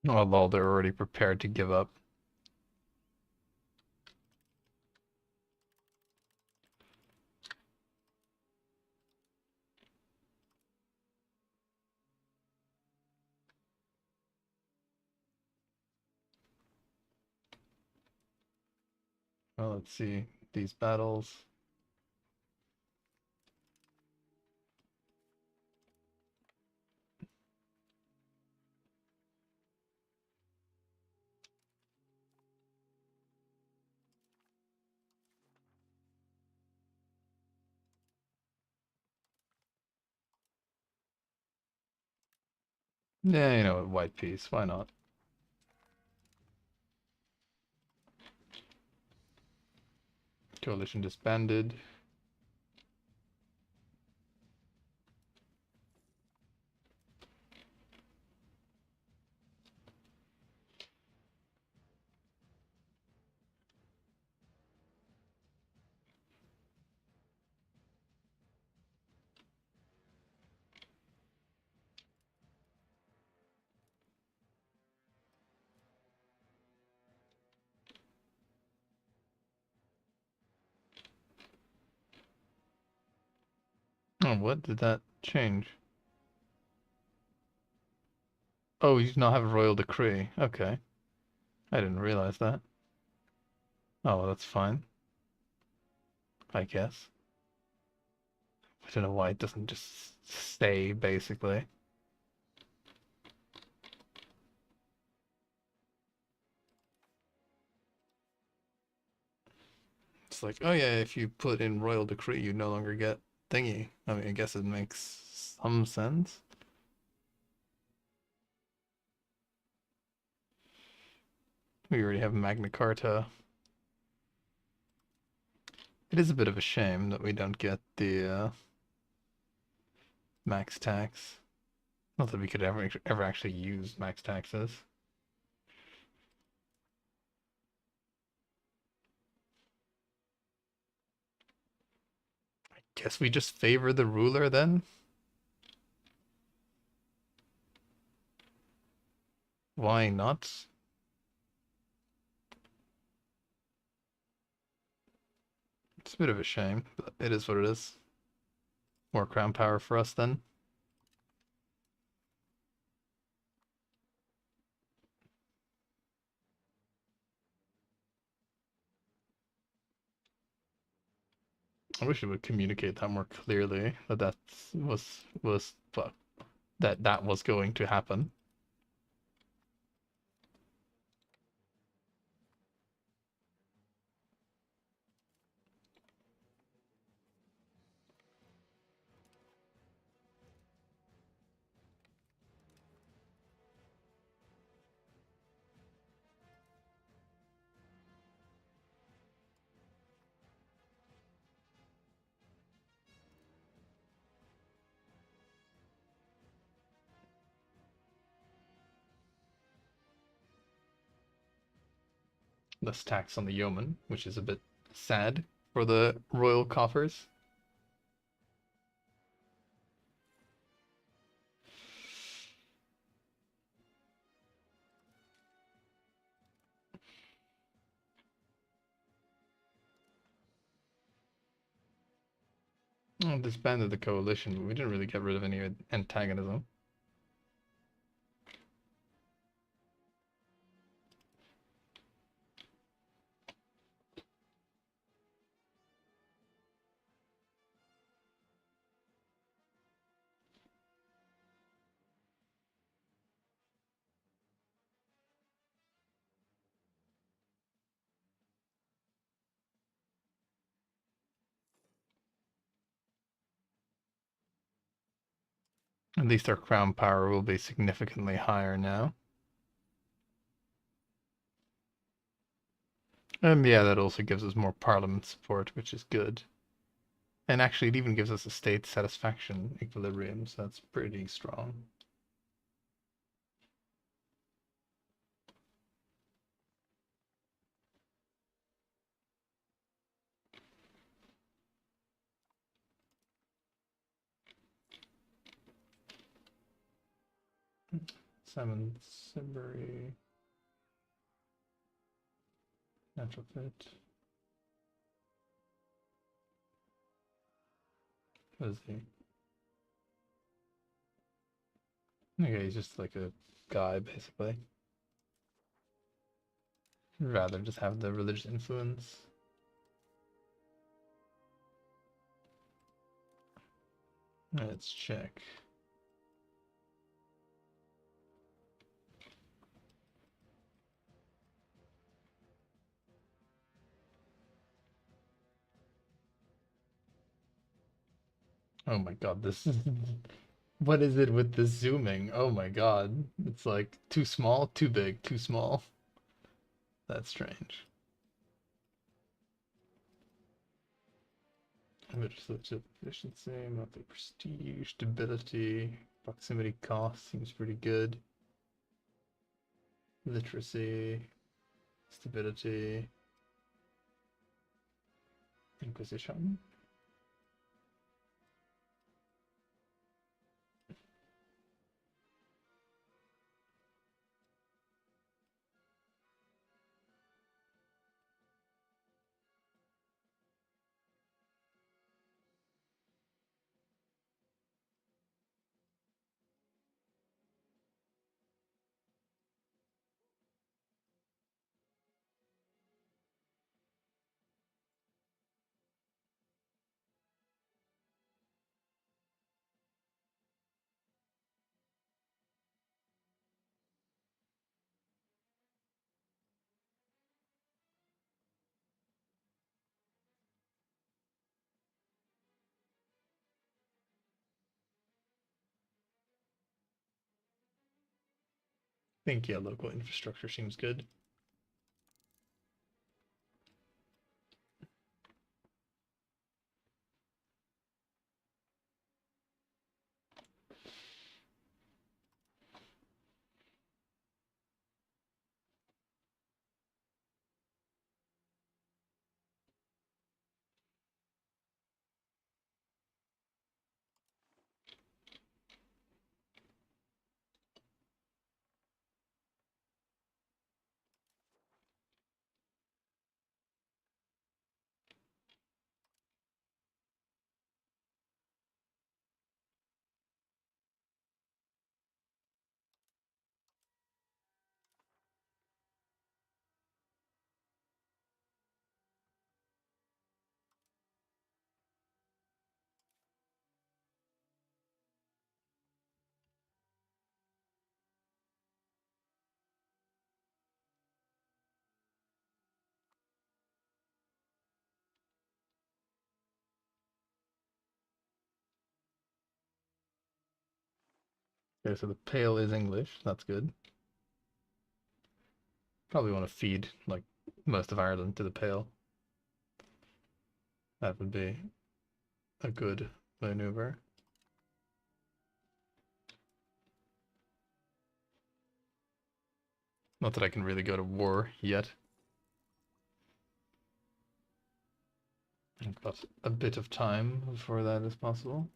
Oh lol, they're already prepared to give up. Well, let's see these battles. Yeah, you know, white piece. Why not? Coalition disbanded. Oh, what did that change? Oh, you do not have a royal decree. Okay. I didn't realize that. Oh, well, that's fine, I guess. I don't know why it doesn't just stay, basically. It's like, oh yeah, if you put in royal decree, you no longer get thingy. I mean, I guess it makes some sense. We already have Magna Carta. It is a bit of a shame that we don't get the max tax. Not that we could ever actually use max taxes. Guess we just favor the ruler then? Why not? It's a bit of a shame, but it is what it is. More crown power for us then. I wish it would communicate that more clearly that was well, that was going to happen. Less tax on the yeoman, which is a bit sad for the royal coffers. Oh, disbanded the coalition, but we didn't really get rid of any antagonism. At least our crown power will be significantly higher now. And yeah, that also gives us more parliament support, which is good. And actually, it even gives us a state satisfaction equilibrium, so that's pretty strong. Simon Simbury. Natural fit. What is he? Okay, he's just like a guy, basically. Rather just have the religious influence. Let's check. Oh my god, this is... What is it with the zooming? Oh my god. It's like too small, too big, too small. That's strange. Legislative efficiency, monthly prestige, stability, proximity cost seems pretty good. Literacy, stability, inquisition. I think, yeah, local infrastructure seems good. Okay, so the Pale is English. That's good. Probably want to feed like most of Ireland to the Pale. That would be a good maneuver. Not that I can really go to war yet. I've got a bit of time before that is possible.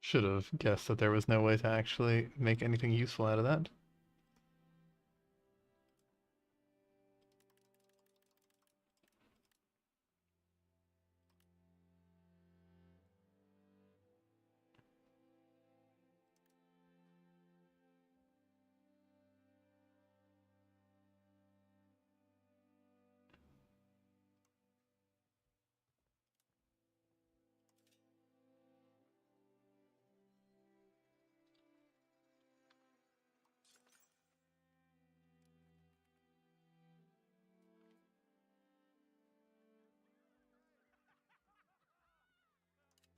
Should have guessed that there was no way to actually make anything useful out of that.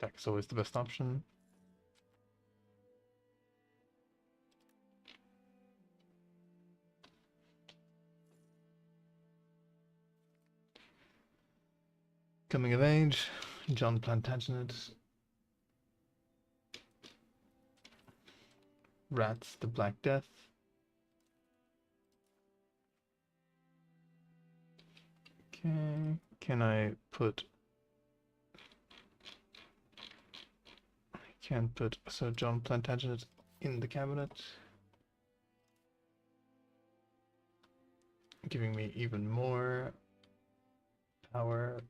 Backpack is always the best option. Coming of age, John Plantagenet. Rats, the Black Death. Okay, can I put... I can put, so John Plantagenet in the cabinet. Giving me even more power.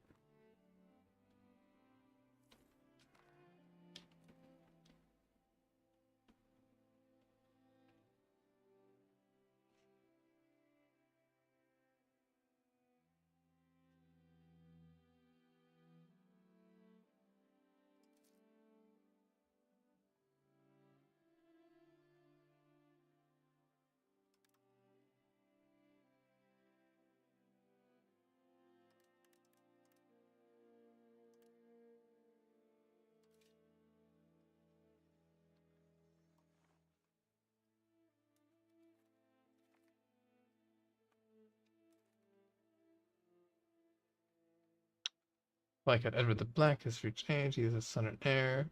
Like at Edward the Black has reached age, he is a son and heir.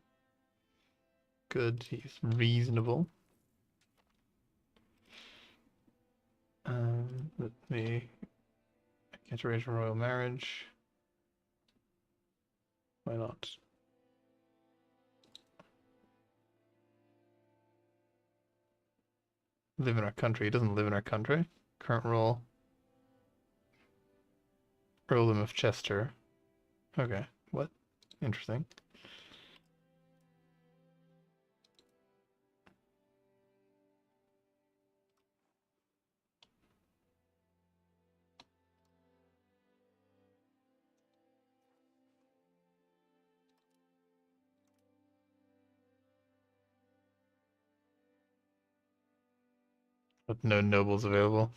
Good, he's reasonable. Let me... I can't arrange a royal marriage. Why not? Live in our country. He doesn't live in our country. Current role. Earldom of Chester. Okay, what? Interesting. But no nobles available.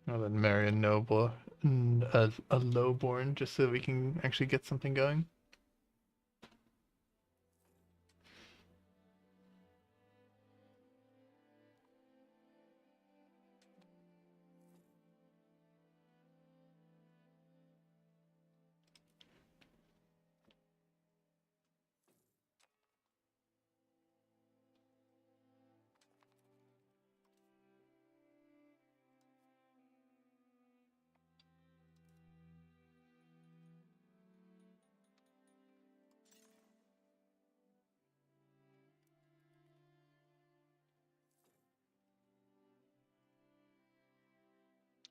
I'll then marry a noble, a lowborn, just so we can actually get something going.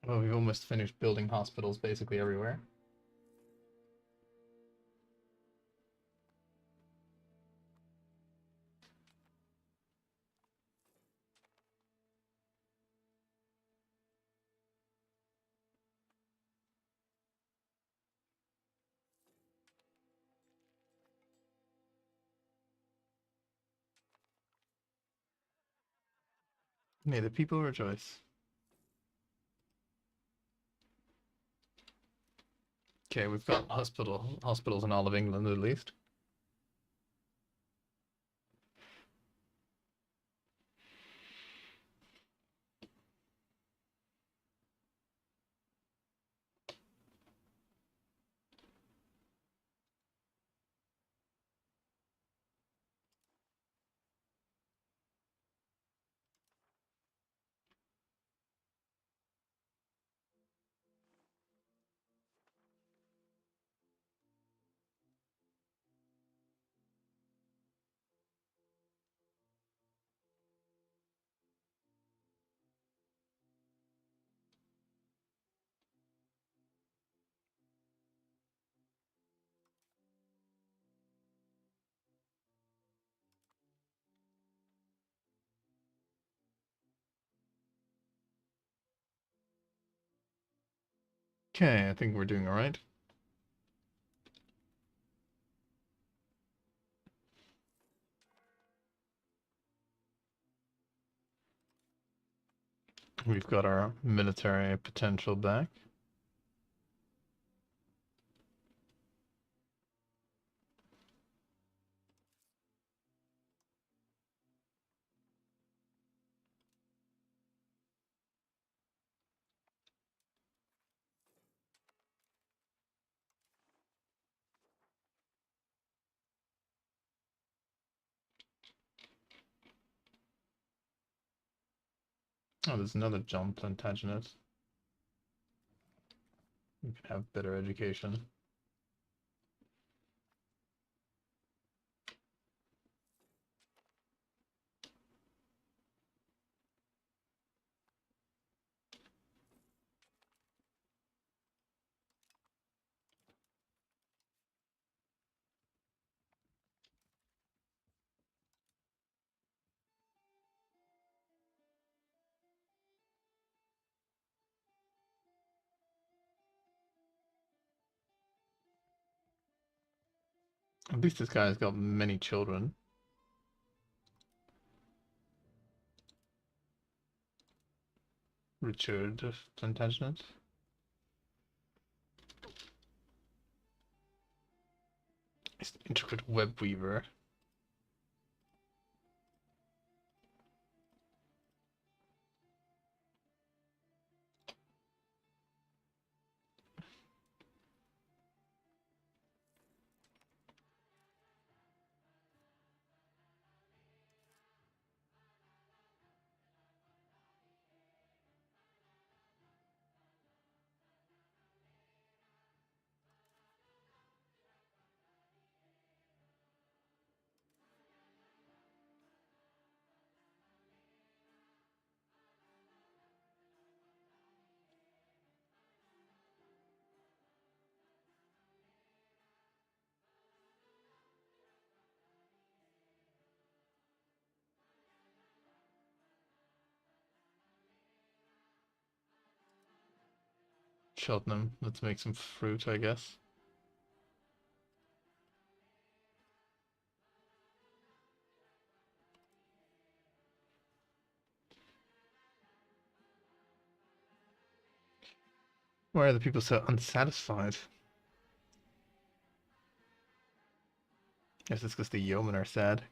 Well, we've almost finished building hospitals basically everywhere. May the people rejoice. Okay, we've got hospitals in all of England at least. Okay, I think we're doing all right. We've got our military potential back. Oh, there's another John Plantagenet. You can have better education. At least this guy's got many children. Richard of Plantagenet. He's an intricate web weaver. Cheltenham. Let's make some fruit, I guess. Why are the people so unsatisfied? Guess it's because the yeomen are sad.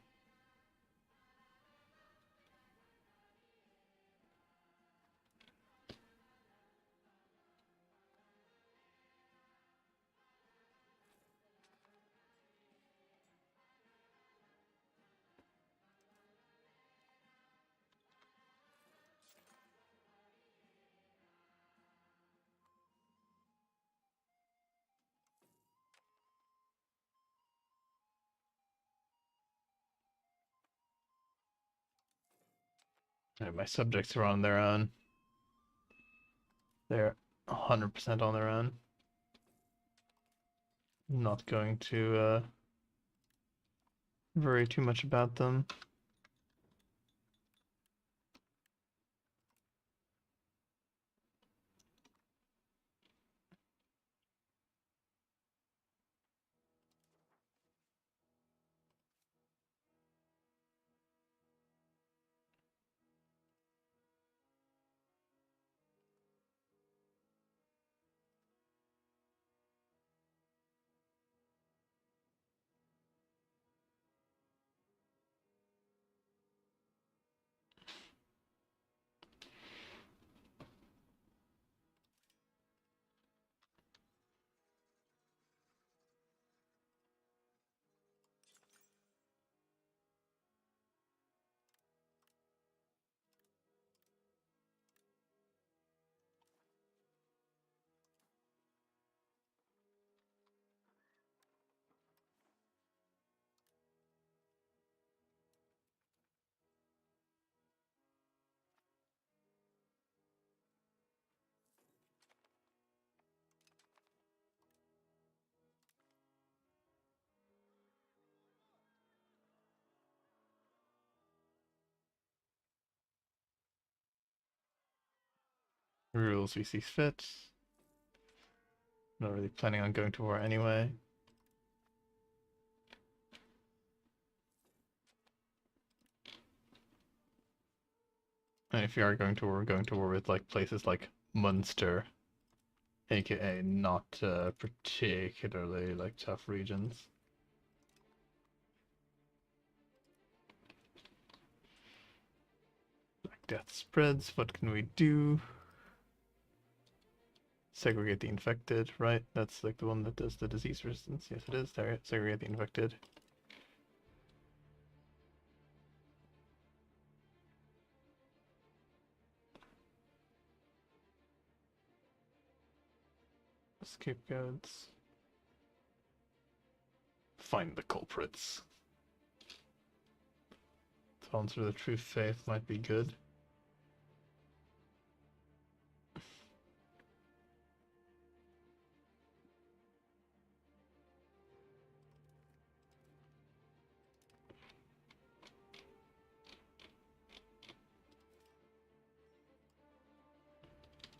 Right, my subjects are on their own. They're 100% on their own. I'm not going to worry too much about them. Rules we see fit. Not really planning on going to war anyway. And if you are going to war, we're going to war with like places like Munster, aka not particularly like tough regions. Black Death spreads. What can we do? Segregate the infected, right? That's like the one that does the disease resistance. Yes, it is. There, segregate the infected. Scapegoats. Find the culprits. Sponsor the true faith might be good.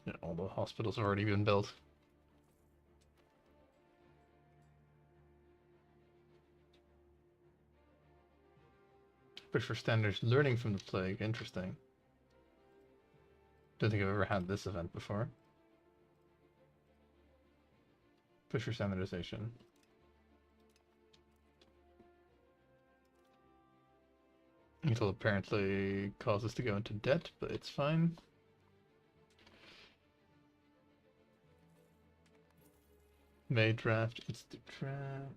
Yeah, all the hospitals have already been built. Push for standards learning from the plague. Interesting. Don't think I've ever had this event before. Push for standardization. It'll apparently cause us to go into debt, but it's fine. May draft, instant draft.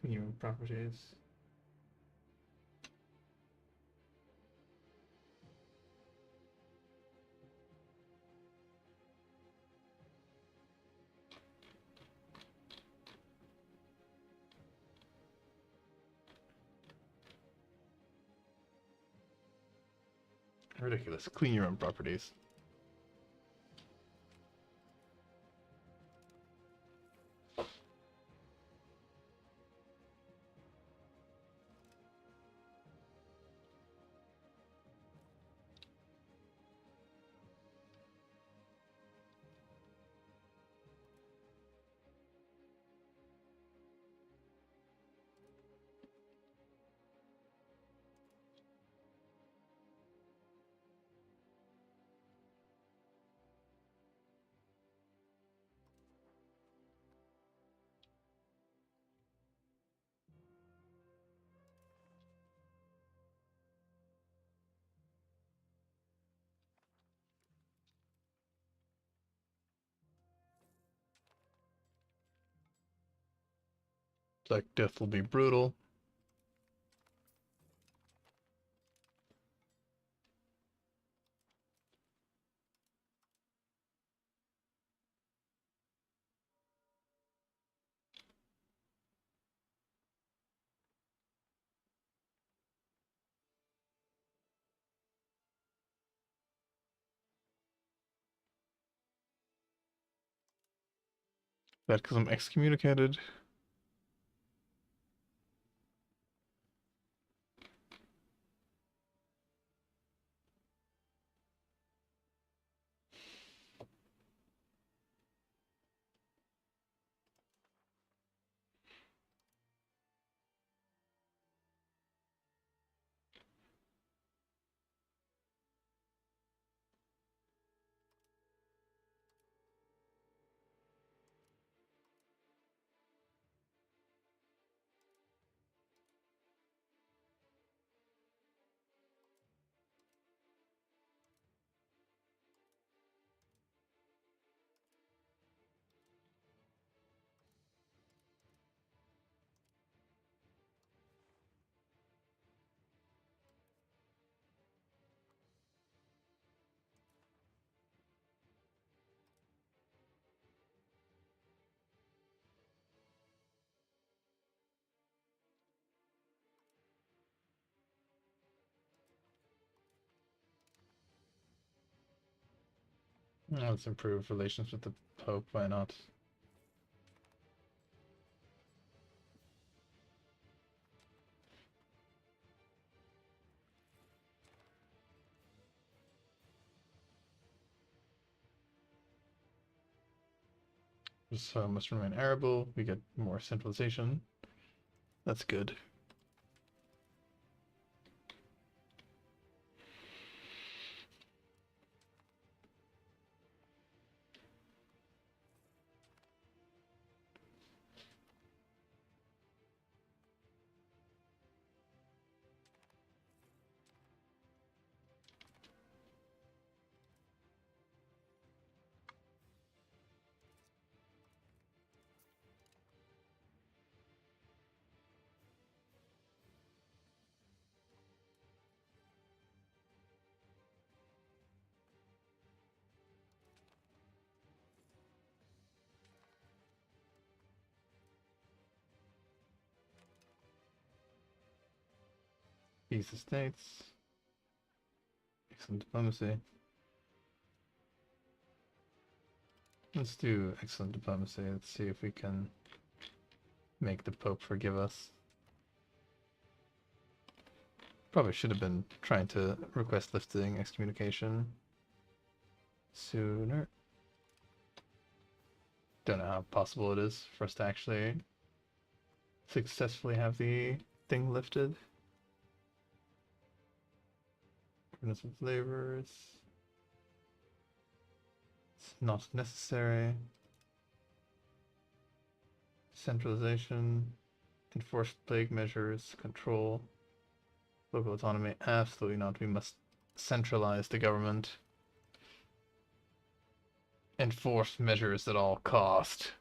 Human properties. Ridiculous. Clean your own properties. Black Death will be brutal. That because I'm excommunicated. Let's improve relations with the Pope. Why not? So must remain arable. We get more centralization. That's good. Peace estates. Excellent diplomacy. Let's do excellent diplomacy. Let's see if we can make the Pope forgive us. Probably should have been trying to request lifting excommunication sooner. Don't know how possible it is for us to actually successfully have the thing lifted. Ordinance of labors. It's not necessary. Centralization. Enforced plague measures. Control. Local autonomy. Absolutely not. We must centralize the government. Enforce measures at all cost.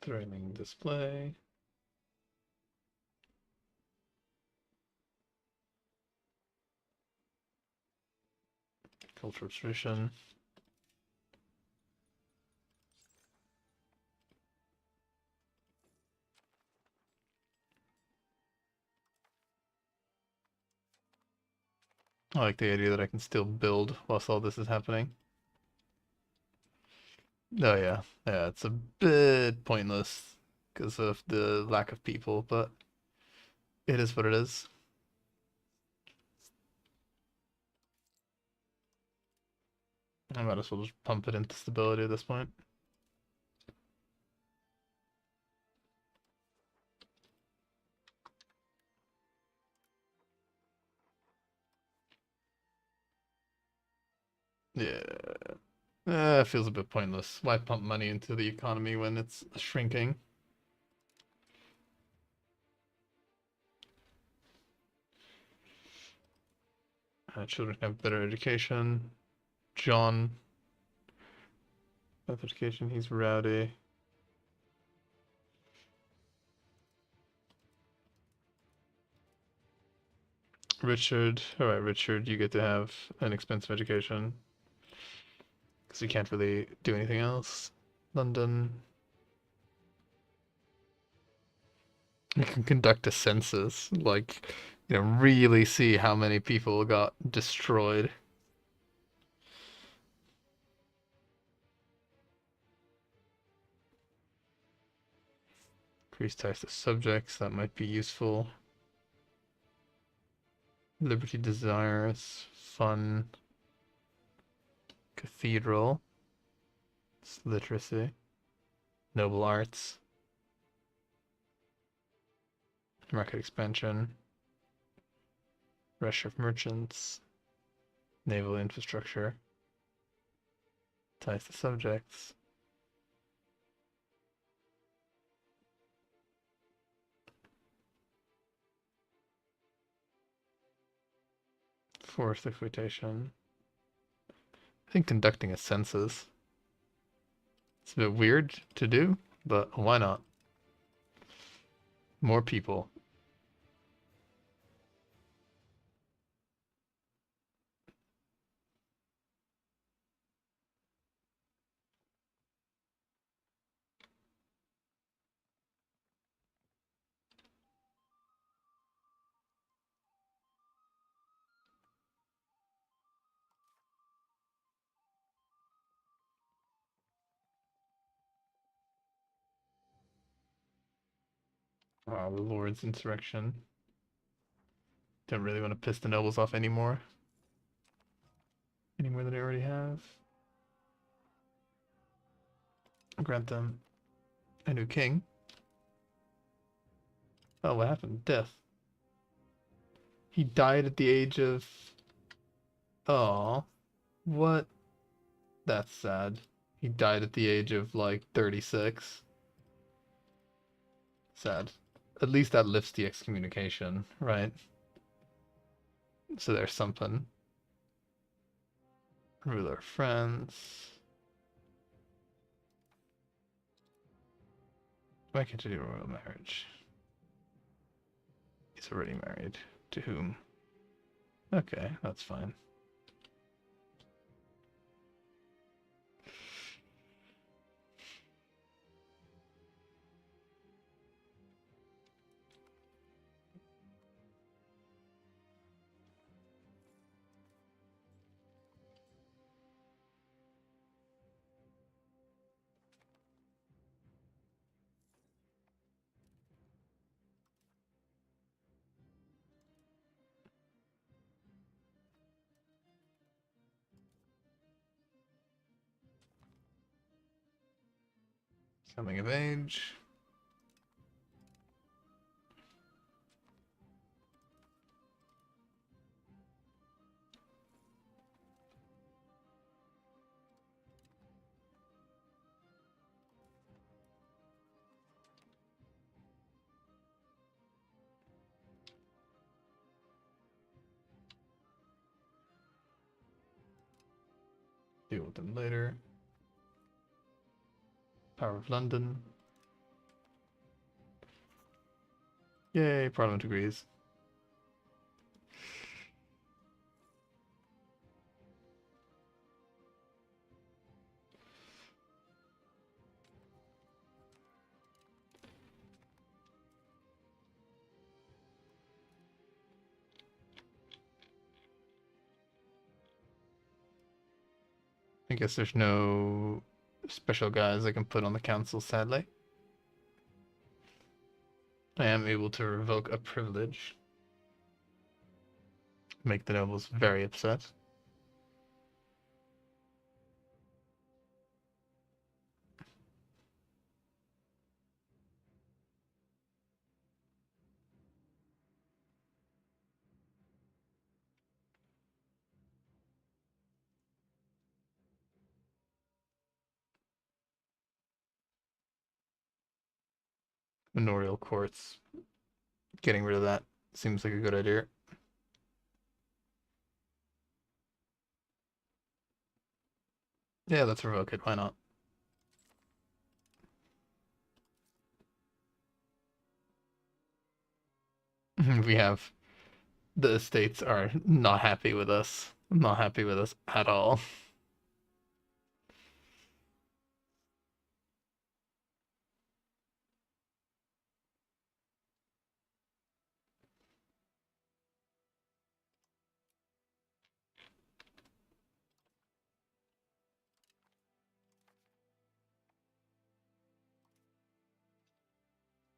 Thrilling display. Cultural tradition. I like the idea that I can still build whilst all this is happening. Oh yeah, yeah, it's a bit pointless because of the lack of people, but it is what it is. I might as well just pump it into stability at this point. Yeah, it feels a bit pointless. Why pump money into the economy when it's shrinking? Children have better education. John, better education. He's rowdy. Richard, all right, Richard, you get to have an expensive education because you can't really do anything else. London, you can conduct a census, like, really see how many people got destroyed. Increase ties to subjects, that might be useful. Liberty desires, fun. Cathedral. It's literacy. Noble arts. Market expansion. Rush of merchants. Naval infrastructure. Ties to subjects. Forced exploitation. I think conducting a census. It's a bit weird to do, but why not? More people. Oh, the Lord's insurrection. Don't really want to piss the nobles off anymore. Any more than I already have. Grant them a new king. Oh, what happened? Death. He died at the age of... Oh, what? That's sad. He died at the age of, like, 36. Sad. At least that lifts the excommunication, right? So there's something. Ruler of France. Why can't I do royal marriage? He's already married. To whom? Okay, that's fine. Coming of age. Deal with them later. Power of London. Yay, Parliament agrees. I guess there's no special guys I can put on the council, sadly. I am able to revoke a privilege. Make the nobles very upset. Manorial courts. Getting rid of that seems like a good idea. Yeah, let's revoke it. Why not? We have the estates are not happy with us. Not happy with us at all.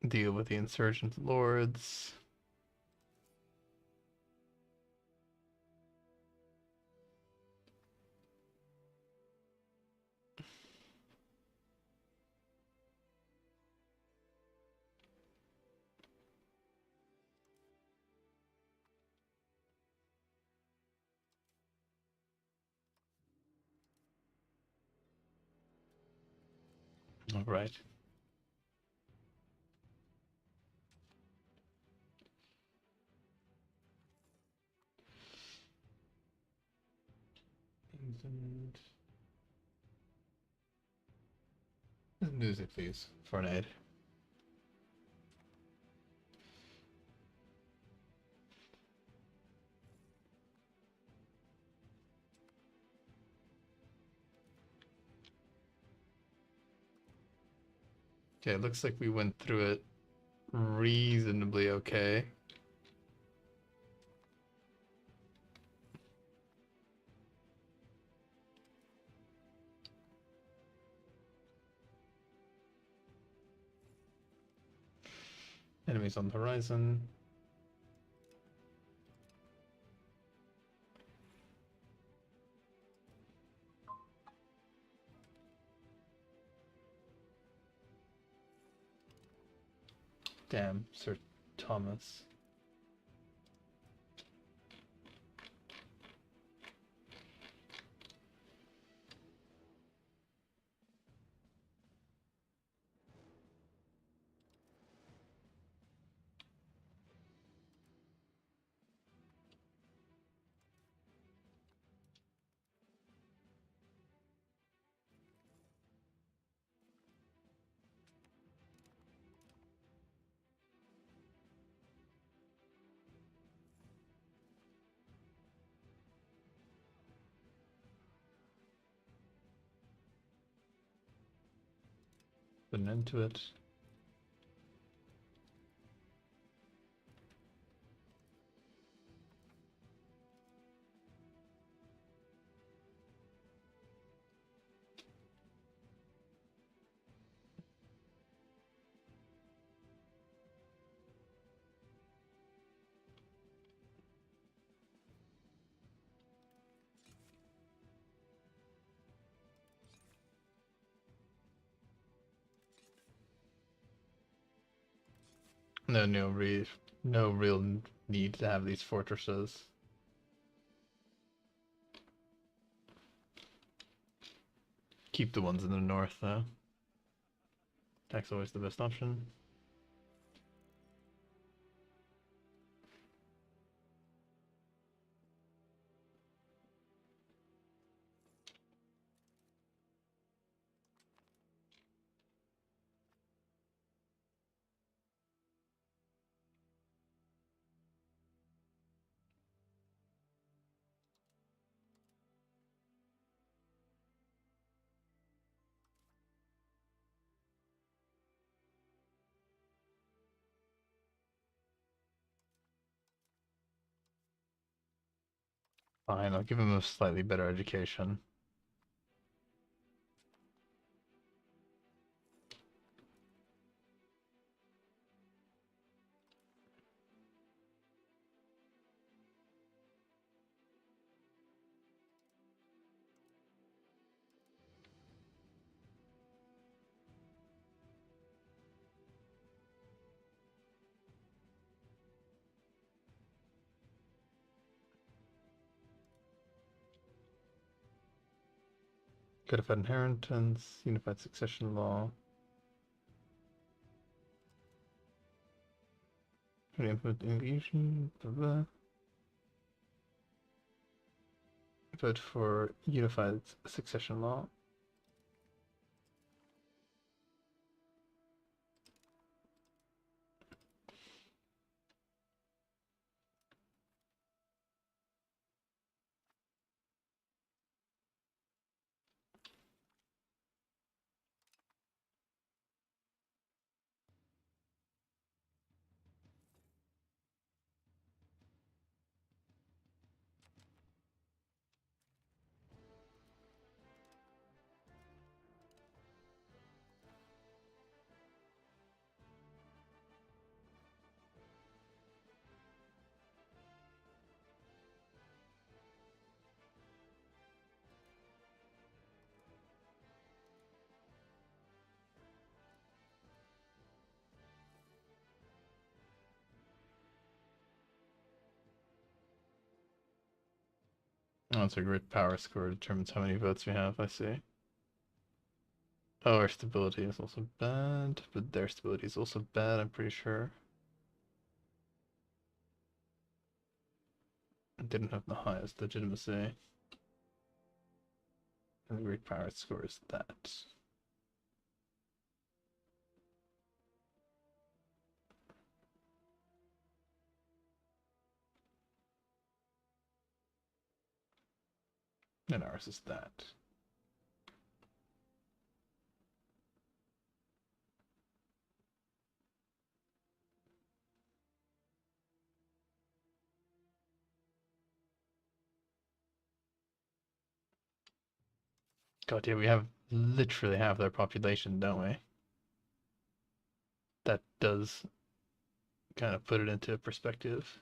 Deal with the insurgent lords. All right. England. Music, please, for an aid. Okay, it looks like we went through it reasonably okay. Enemies on the horizon. Damn, Sir Thomas. Put an end to it. No real need to have these fortresses. Keep the ones in the north though. Attack's always the best option. Fine, I'll give him a slightly better education. Codified inheritance, unified succession law. Implement English, blah blah. Vote for unified succession law. Oh, it's a great power score determines how many votes we have, I see. Oh, our stability is also bad, but their stability is also bad, I'm pretty sure. It didn't have the highest legitimacy. And the great power score is that. And ours is that. God, yeah, we have literally half their population, don't we? That does kind of put it into perspective.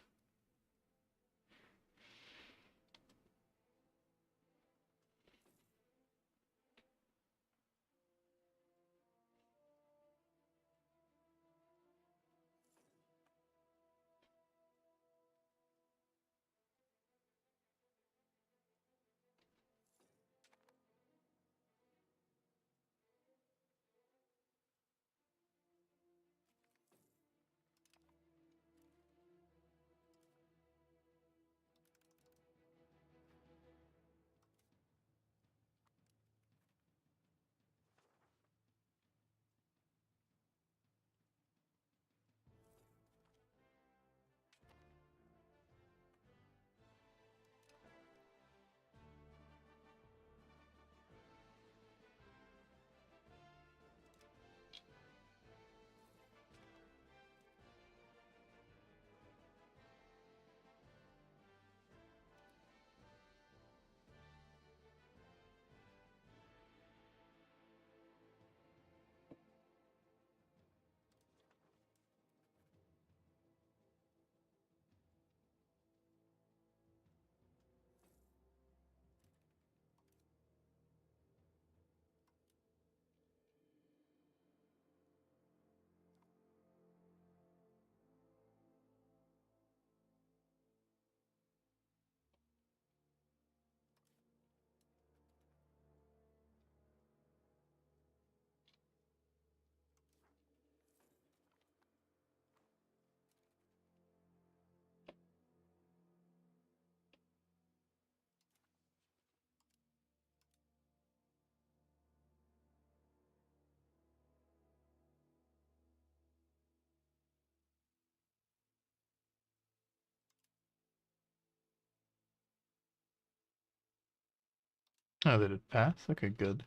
Oh, they did pass? Okay, good.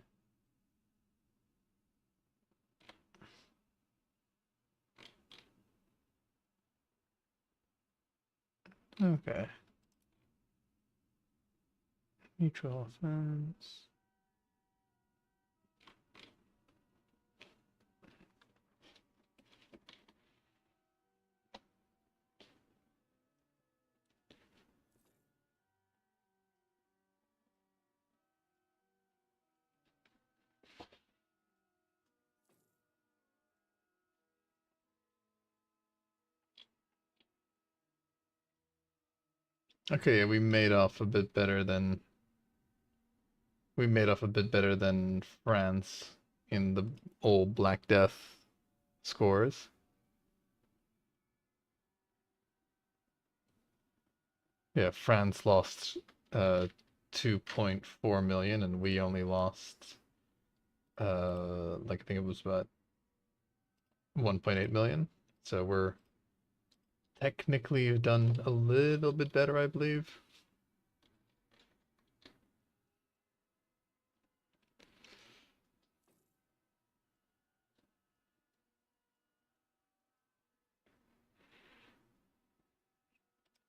Okay. Mutual offense. Okay, yeah, we made off a bit better than France in the old Black Death scores. Yeah, France lost 2.4 million and we only lost like I think it was about 1.8 million. So we're technically done a little bit better, I believe.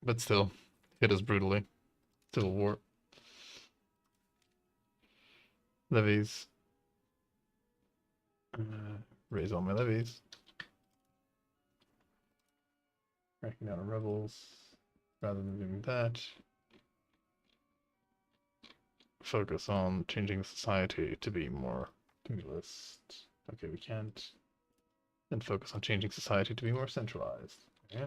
But still, hit us brutally. Civil War. Levies. Raise all my levies. Cracking down on rebels. Rather than doing that, focus on changing society to be more communalist. Okay, we can't. Then focus on changing society to be more centralized. Yeah.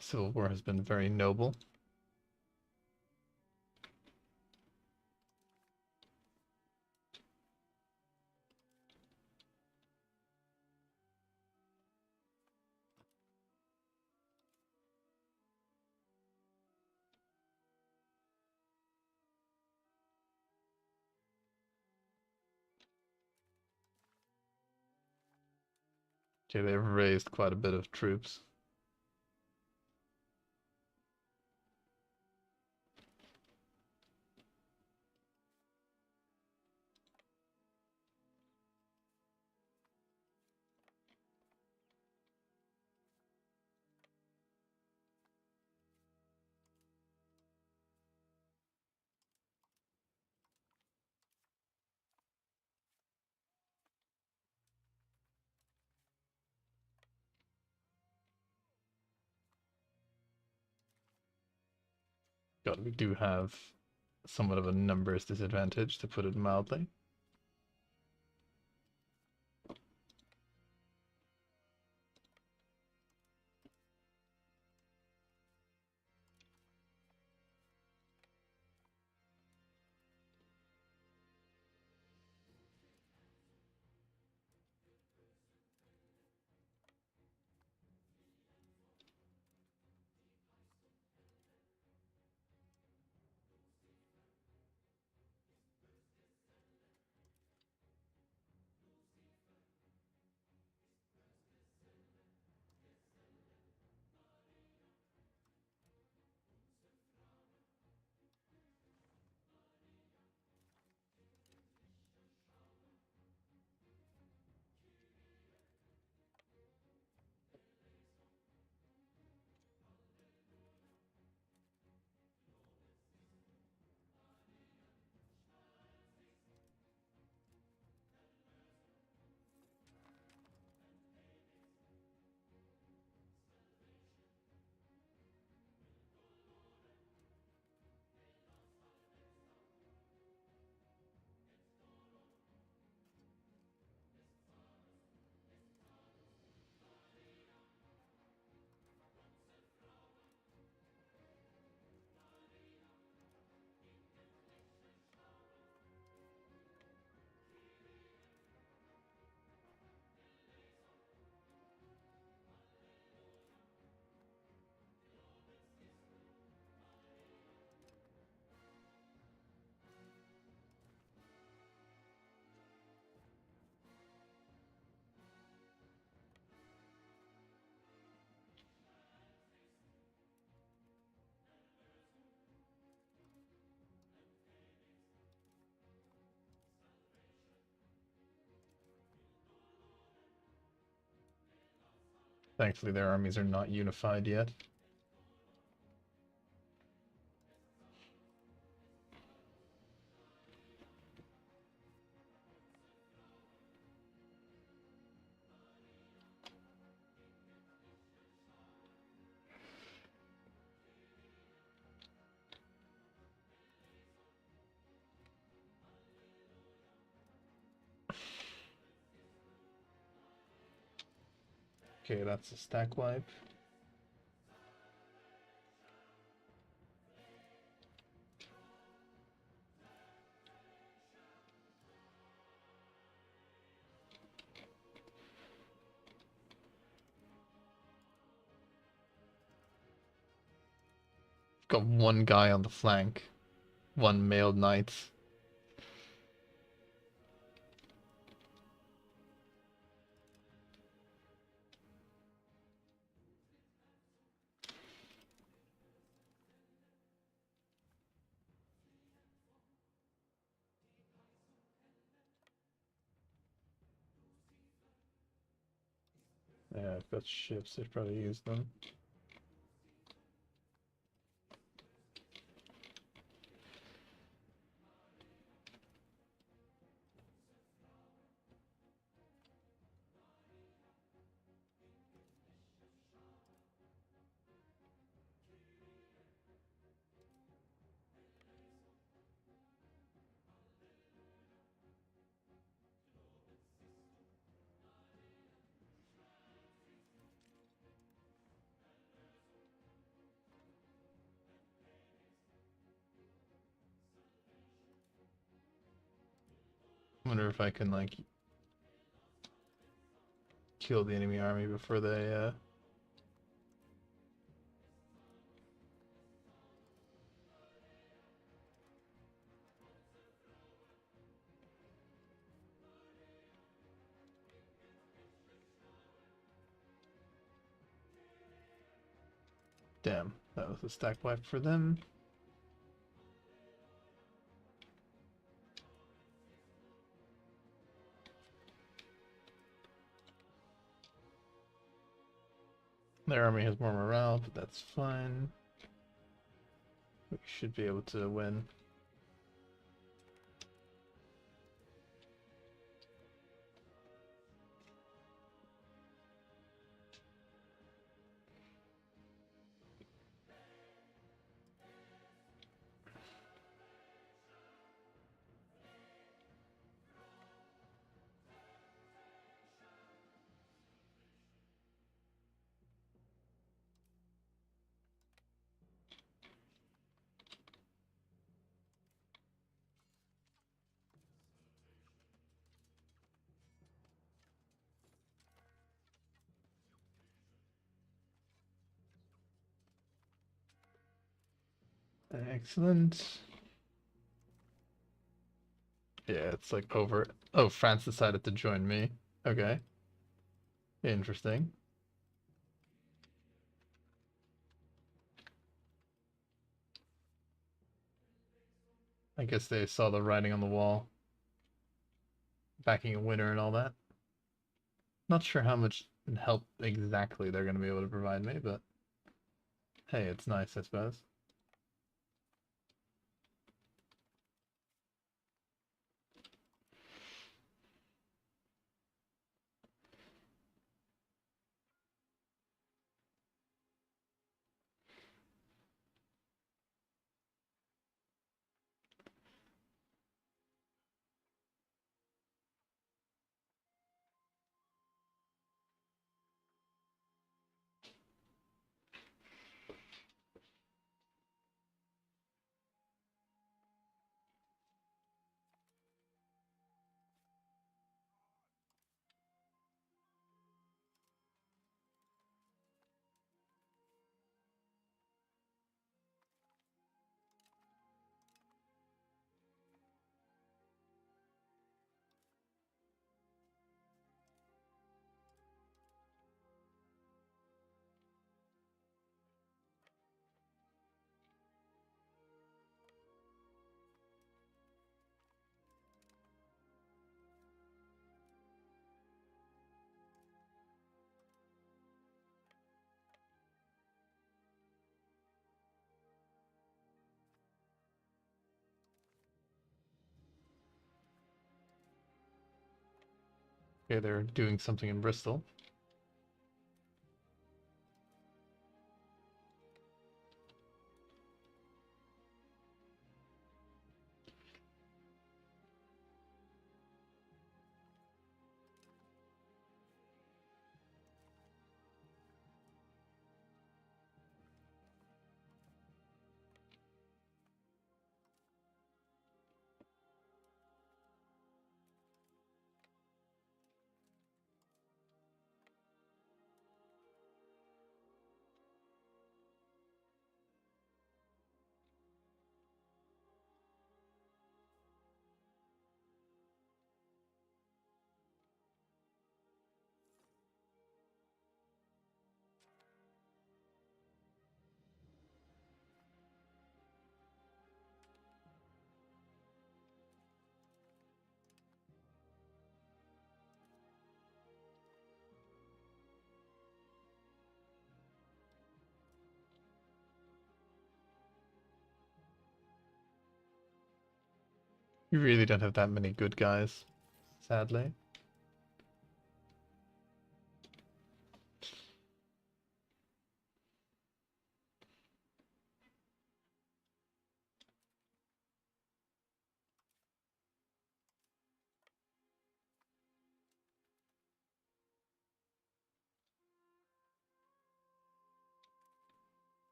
Civil War has been very noble. Okay, they've raised quite a bit of troops. God, we do have somewhat of a numbers disadvantage, to put it mildly. Thankfully, their armies are not unified yet. Okay, that's a stack wipe. Got one guy on the flank. One mailed knight. Yeah, I've got ships. I've probably used them. I wonder if I can, like, kill the enemy army before they, Damn, that was a stack wipe for them. Their army has more morale, but that's fine. We should be able to win. Excellent. Yeah, it's like over. Oh, France decided to join me. Okay. Interesting. I guess they saw the writing on the wall. Backing a winner and all that. Not sure how much help exactly they're going to be able to provide me, but hey, it's nice, I suppose. Okay, they're doing something in Bristol. You really don't have that many good guys, sadly.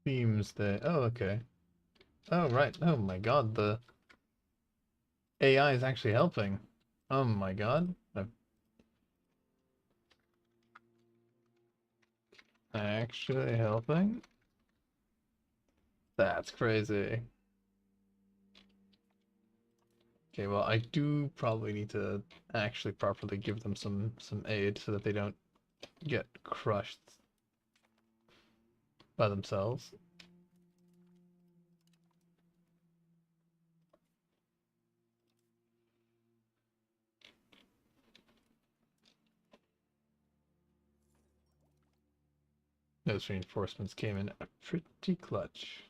Seems that... Oh, okay. Oh, right. Oh my god, the AI is actually helping. Oh my god. Actually helping? That's crazy. Okay, well, I do probably need to actually properly give them some aid so that they don't get crushed by themselves. Those reinforcements came in pretty clutch.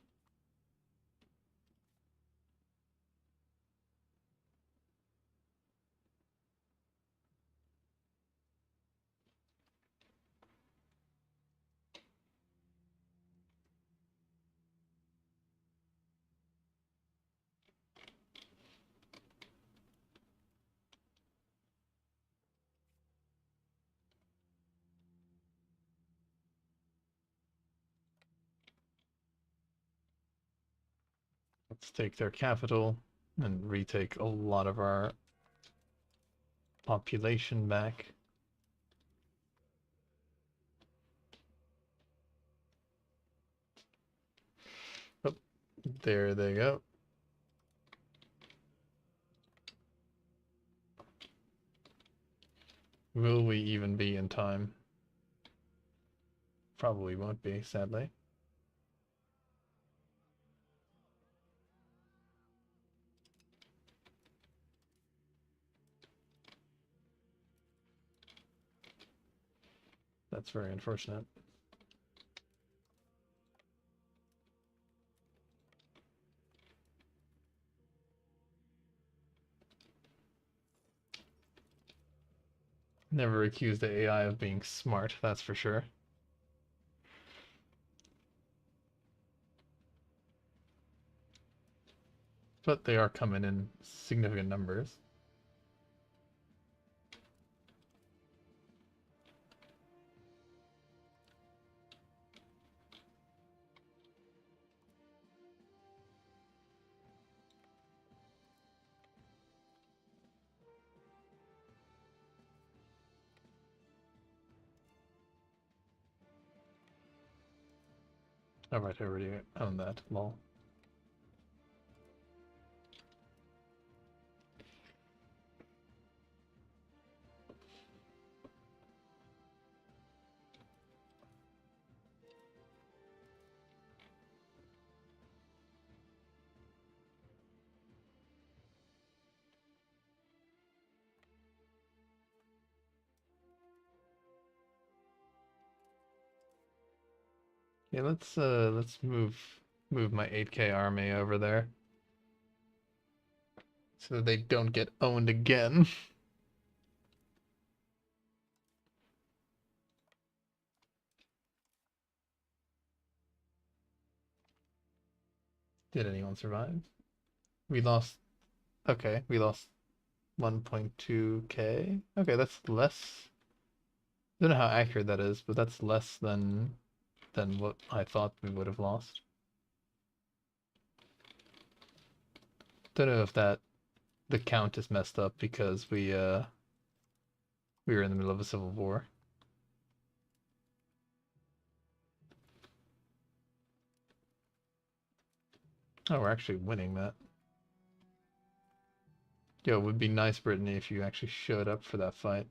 Let's take their capital and retake a lot of our population back. Oh, there they go. Will we even be in time? Probably won't be, sadly. That's very unfortunate. Never accuse the AI of being smart, that's for sure. But they are coming in significant numbers. Alright, I already own that. Lol. Yeah, let's move my 8K army over there so that they don't get owned again. Did anyone survive? We lost. Okay, we lost 1.2K. Okay, that's less. I don't know how accurate that is, but that's less than what I thought we would have lost. Don't know if that the count is messed up because we were in the middle of a civil war. Oh, we're actually winning that. Yo, it would be nice, Brittany, if you actually showed up for that fight.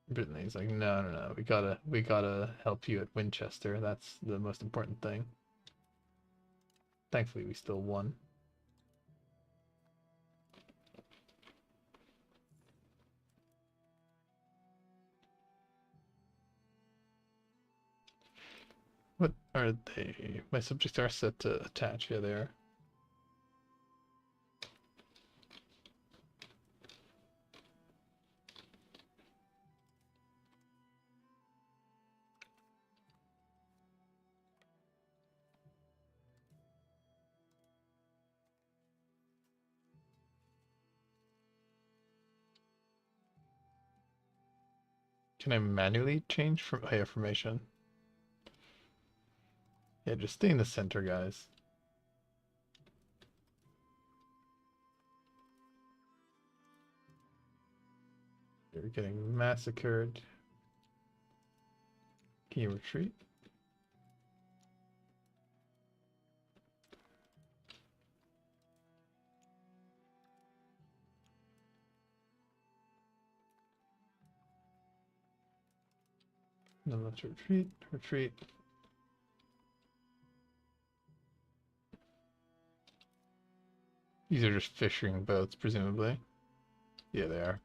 Brittany's like, no, we gotta help you at Winchester. That's the most important thing. Thankfully, we still won. What are they? My subjects are set to attach. Yeah, they are. Can I manually change from formation? Yeah, just stay in the center, guys. You're getting massacred. Can you retreat? No, let's retreat. Retreat. These are just fishing boats, presumably. Yeah, they are.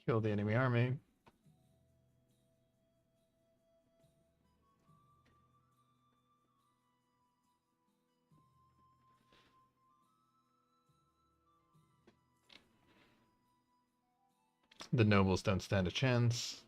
Kill the enemy army. The nobles don't stand a chance.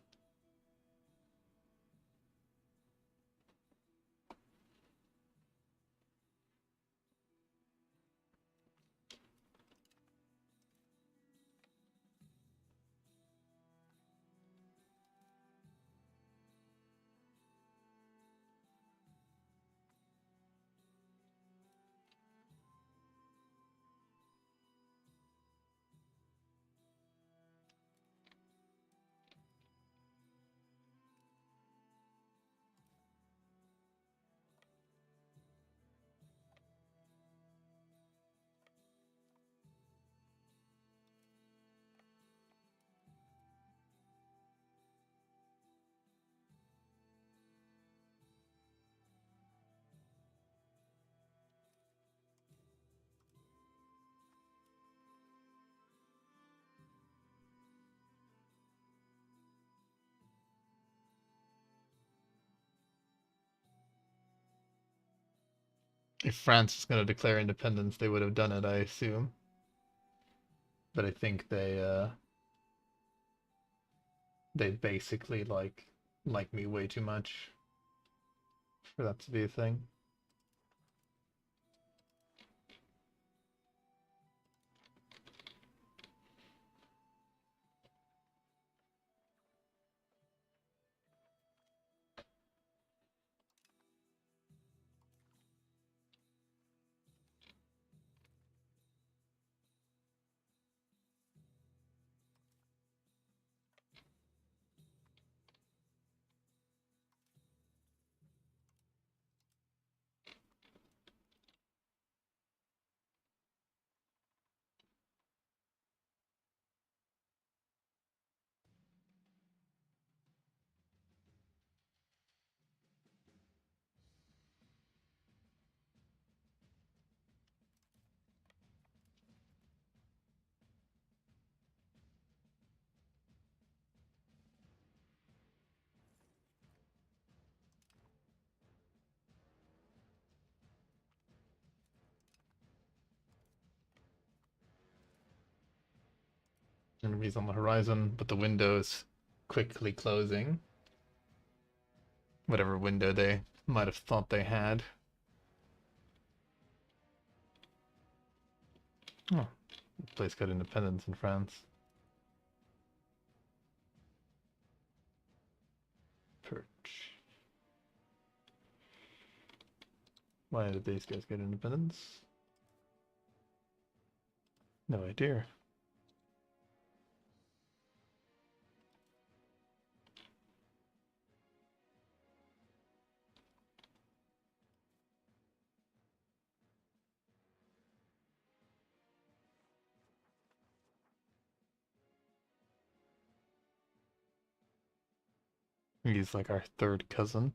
If France was going to declare independence, they would have done it, I assume. But I think they basically like me way too much for that to be a thing. Enemies on the horizon, but the window's quickly closing. Whatever window they might have thought they had. Oh, the place got independence in France. Perch. Why did these guys get independence? No idea. He's like our third cousin.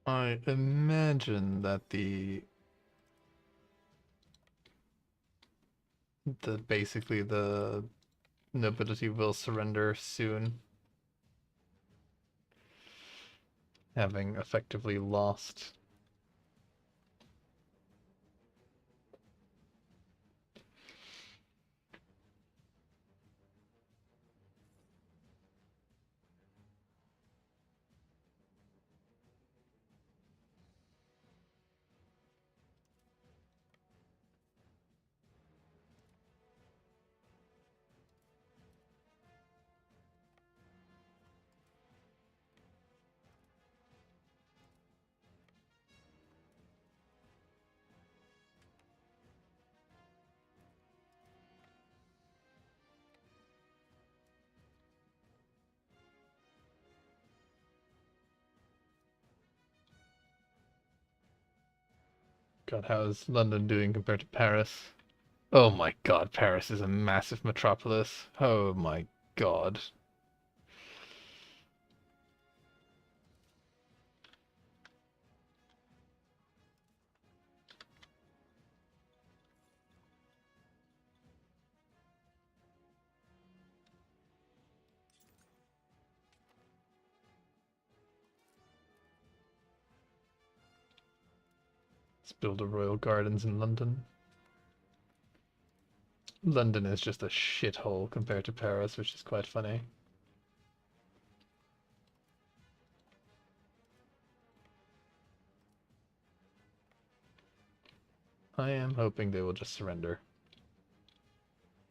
I imagine that basically the nobility will surrender soon, having effectively lost. God, how's London doing compared to Paris? Oh my god, Paris is a massive metropolis. Oh my god. Let's build a royal gardens in London. London is just a shithole compared to Paris, which is quite funny. I am hoping they will just surrender.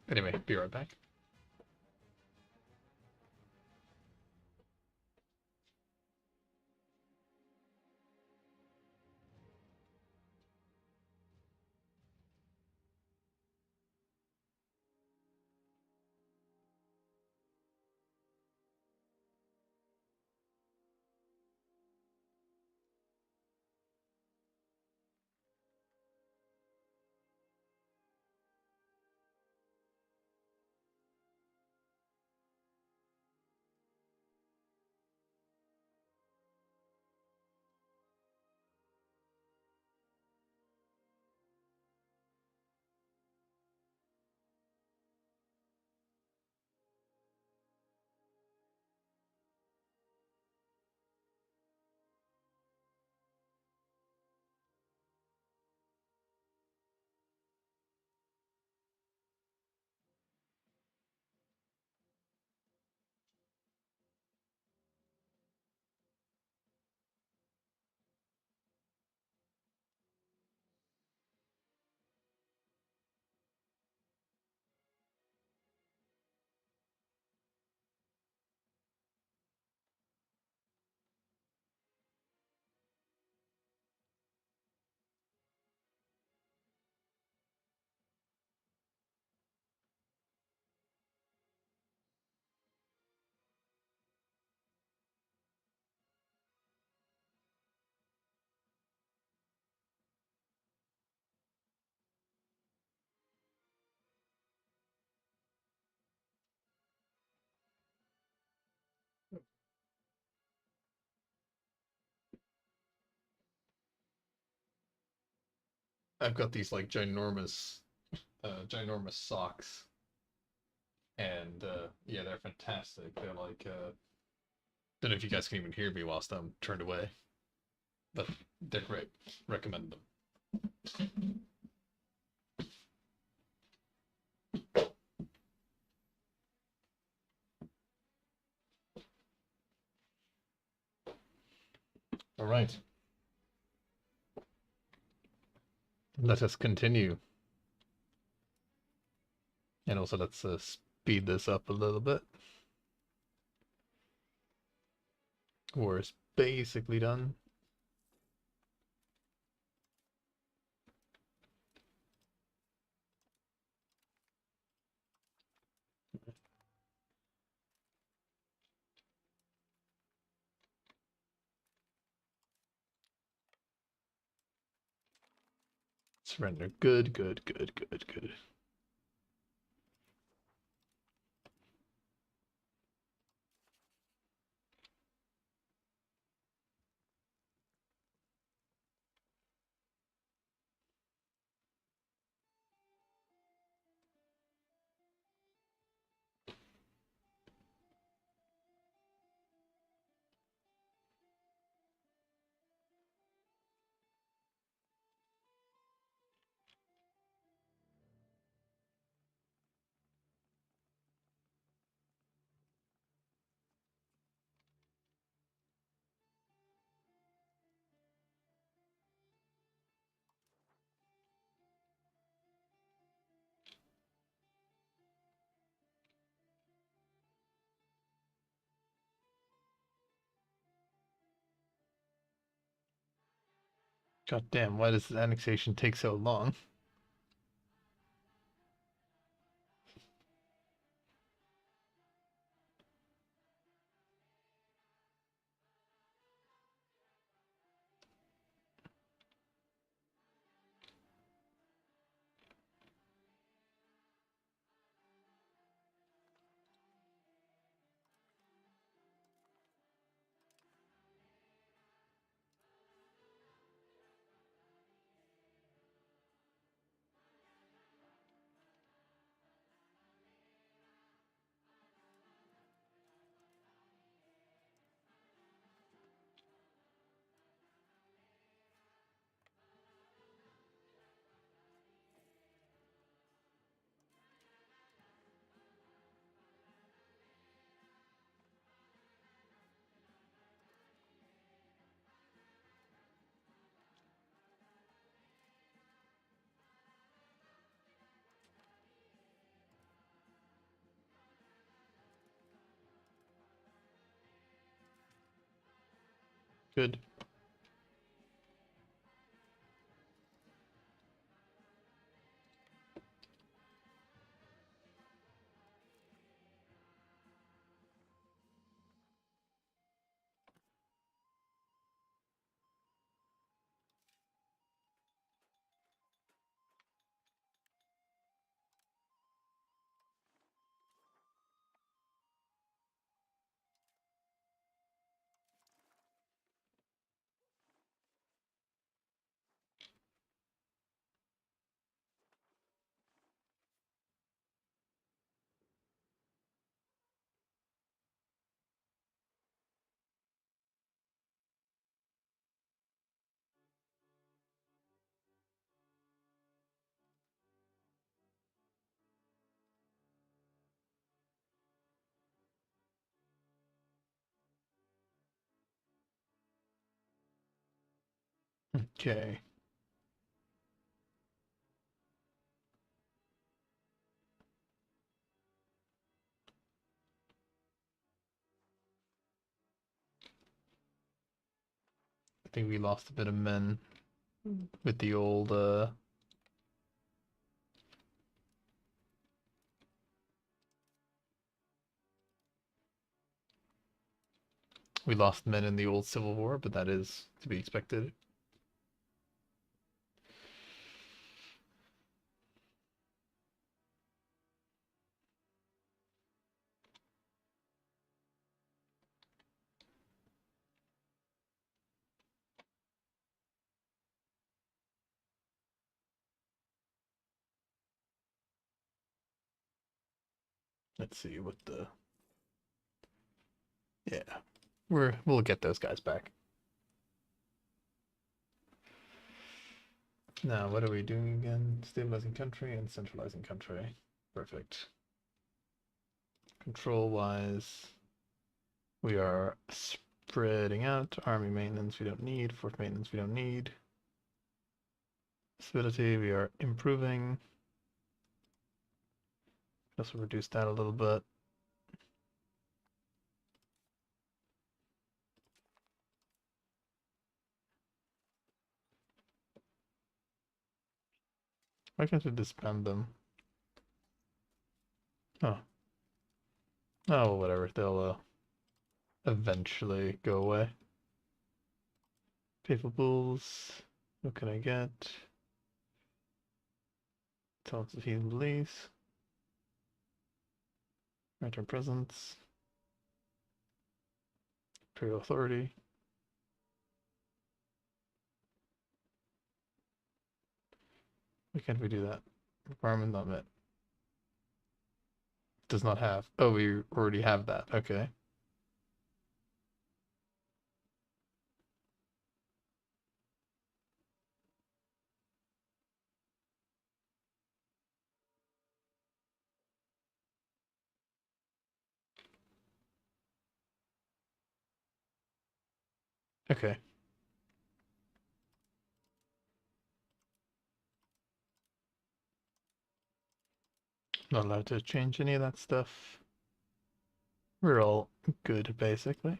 Anyway, be right back. I've got these like ginormous socks, and yeah, they're fantastic. They're like don't know if you guys can even hear me whilst I'm turned away, but they're great. Recommend them. All right, let us continue, and also let's speed this up a little bit. War is basically done. Surrender. Good, good, good, good, good. God damn, why does the annexation take so long? Good. Okay. I think we lost a bit of men with the old we lost men in the old Civil War, but that is to be expected. Let's see what the... Yeah, we'll get those guys back. Now, what are we doing again? Stabilizing country and centralizing country. Perfect. Control-wise, we are spreading out. Army maintenance we don't need. Fort maintenance we don't need. Stability we are improving. Also reduce that a little bit. Why can't I disband them? Oh. Oh, well, whatever. They'll eventually go away. Faithful Bulls. What can I get? Talents of Healing Release. Return Presence. Imperial Authority. Why can't we do that? Requirement not met. Does not have. Oh, we already have that. Okay. Okay. Not allowed to change any of that stuff. We're all good, basically.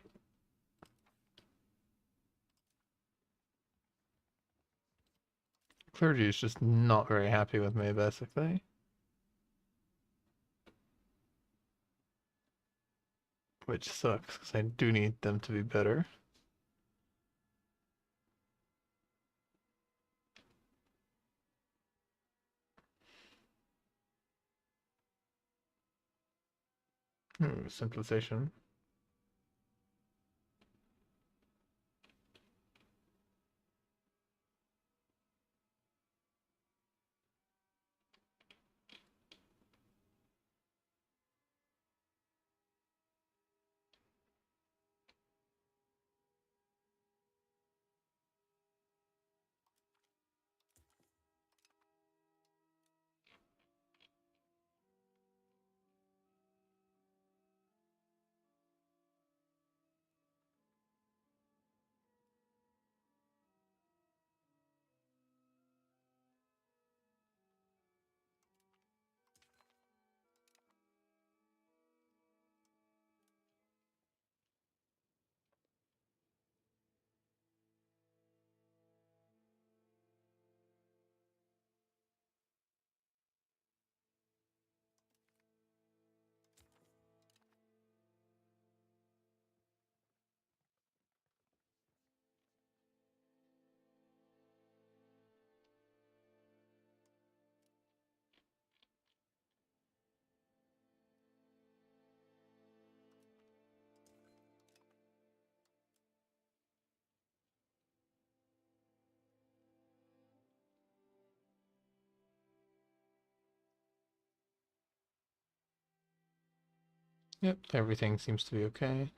Clergy is just not very happy with me, basically. Which sucks, because I do need them to be better. Centralization. Yep, everything seems to be okay.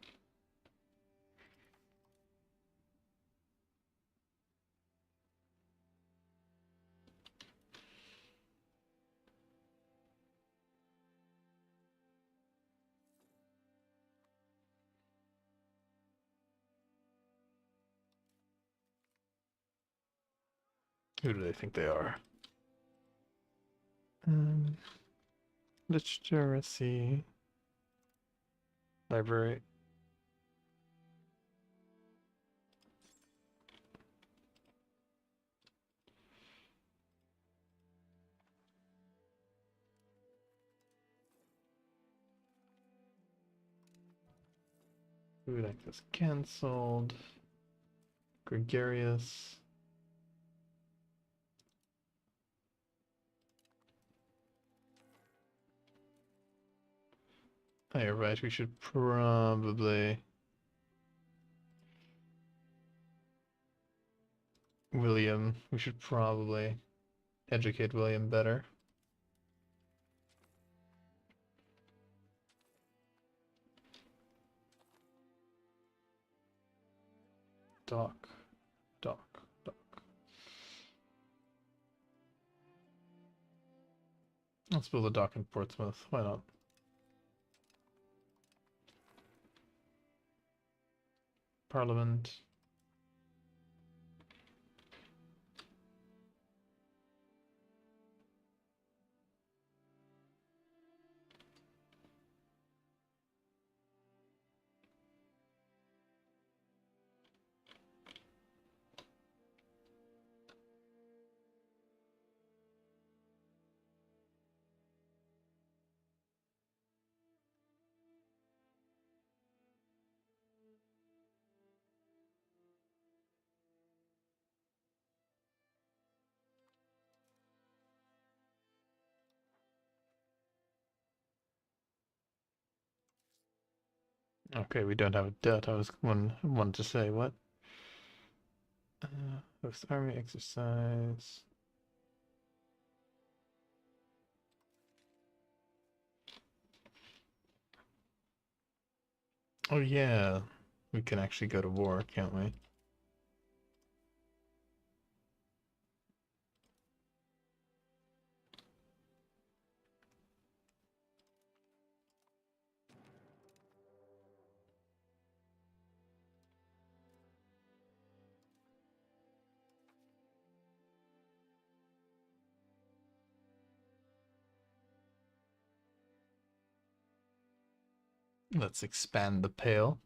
Who do they think they are? Literacy. Library. Food access cancelled. Gregarious. Oh, you're right, we should probably... William, we should probably educate William better. dock, dock, dock. Let's build a dock in Portsmouth. Why not? Parliament. Okay, we don't have a debt. I was one to say what? Host army exercise. Oh yeah, we can actually go to war, can't we? Let's expand the pale.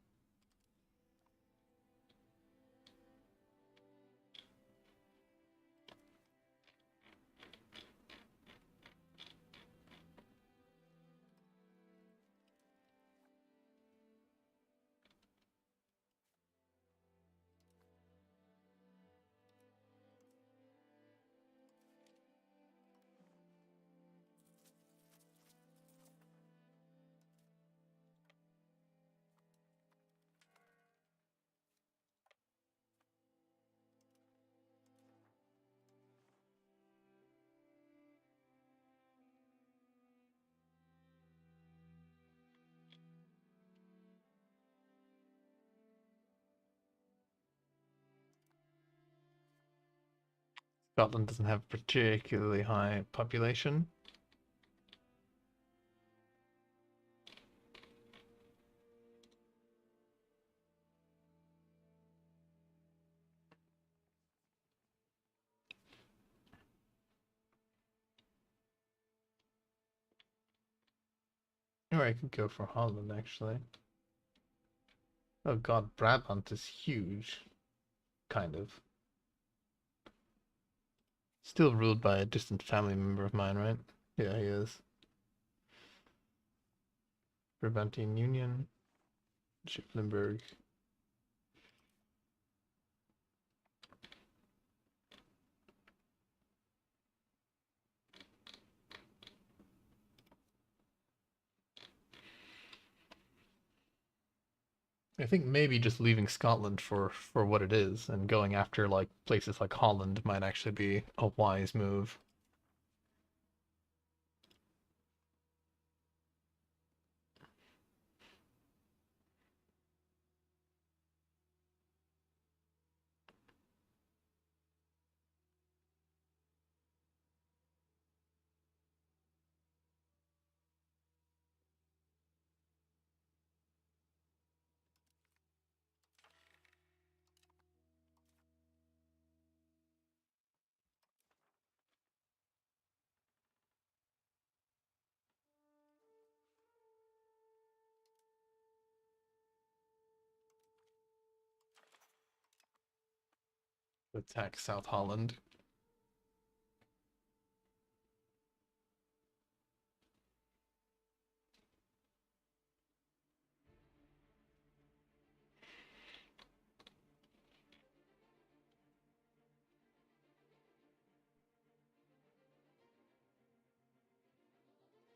Scotland doesn't have particularly high population. Or I could go for Holland, actually. Oh god, Brabant is huge. Kind of. Still ruled by a distant family member of mine, right? Yeah, he is. Brabantine Union. Schiplenberg. I think maybe just leaving Scotland for what it is and going after like places like Holland might actually be a wise move. Attack South Holland.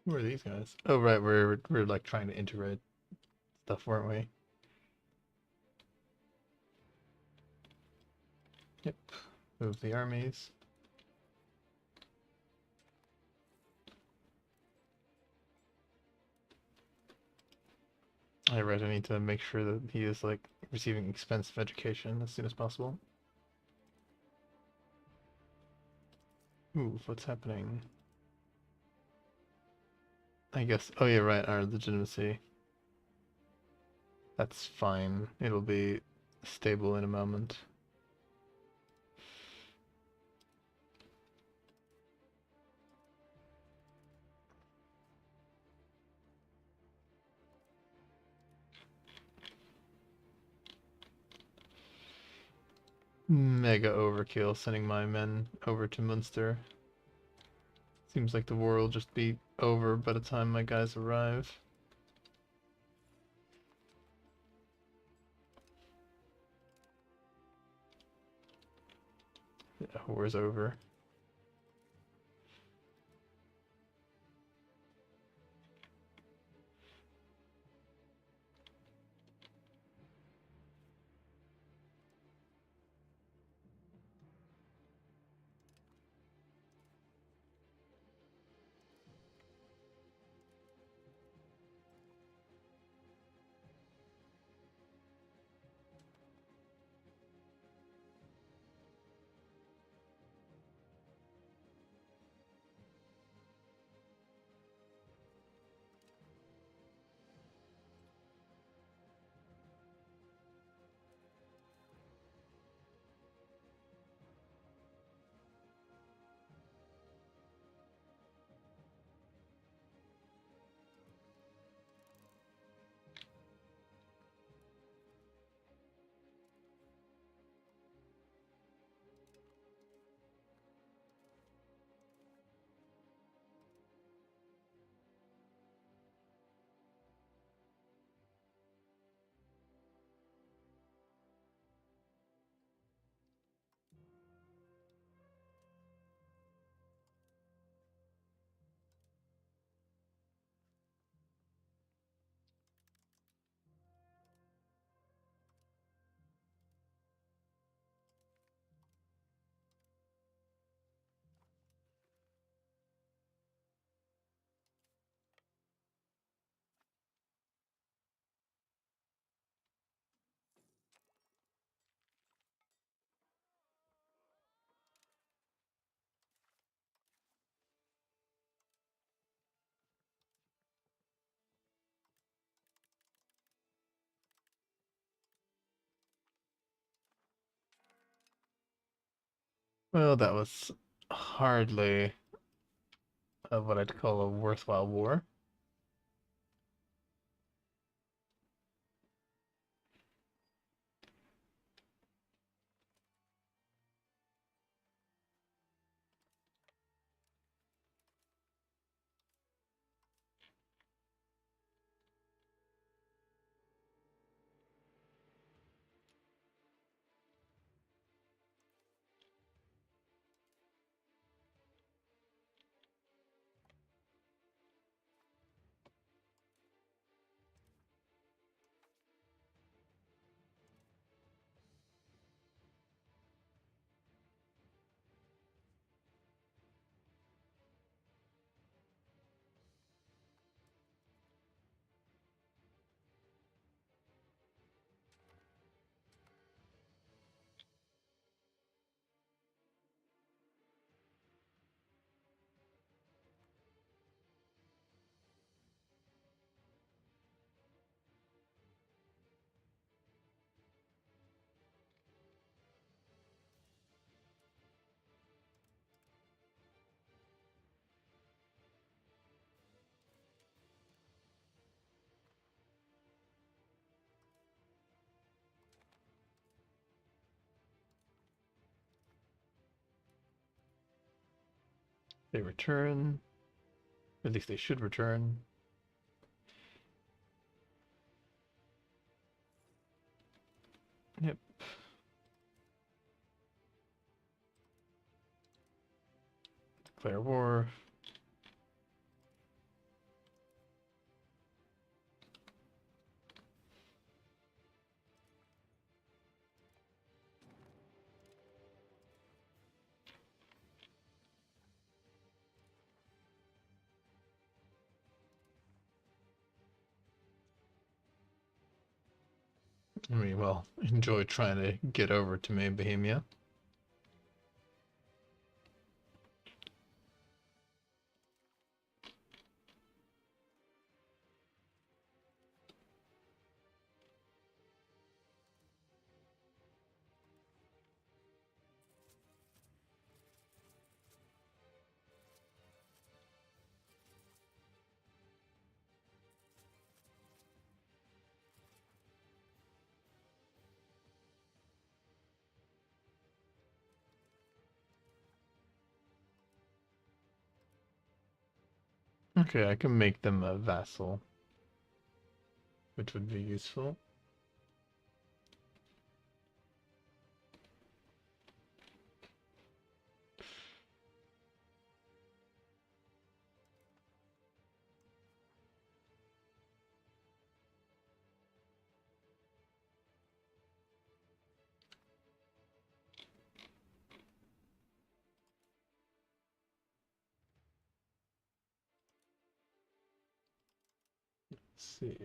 Who are these guys? Oh right, we're like trying to integrate stuff, weren't we? Yep. Move the armies. I need to make sure that he is like receiving expensive education as soon as possible. Ooh, what's happening? I guess. Oh yeah, right. Our legitimacy. That's fine. It'll be stable in a moment. Mega overkill sending my men over to Munster. Seems like the war will just be over by the time my guys arrive. Yeah, war's over. Well, that was hardly what I'd call a worthwhile war. They return. At least they should return. Yep. Declare war. I mean, well, enjoy trying to get over to me, Bohemia. Okay, I can make them a vassal, which would be useful. Let's see.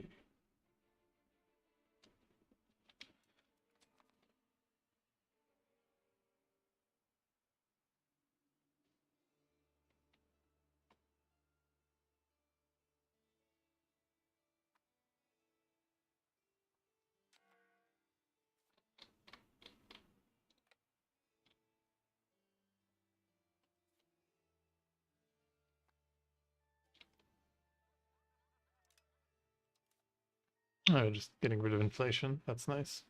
Oh, just getting rid of inflation. That's nice.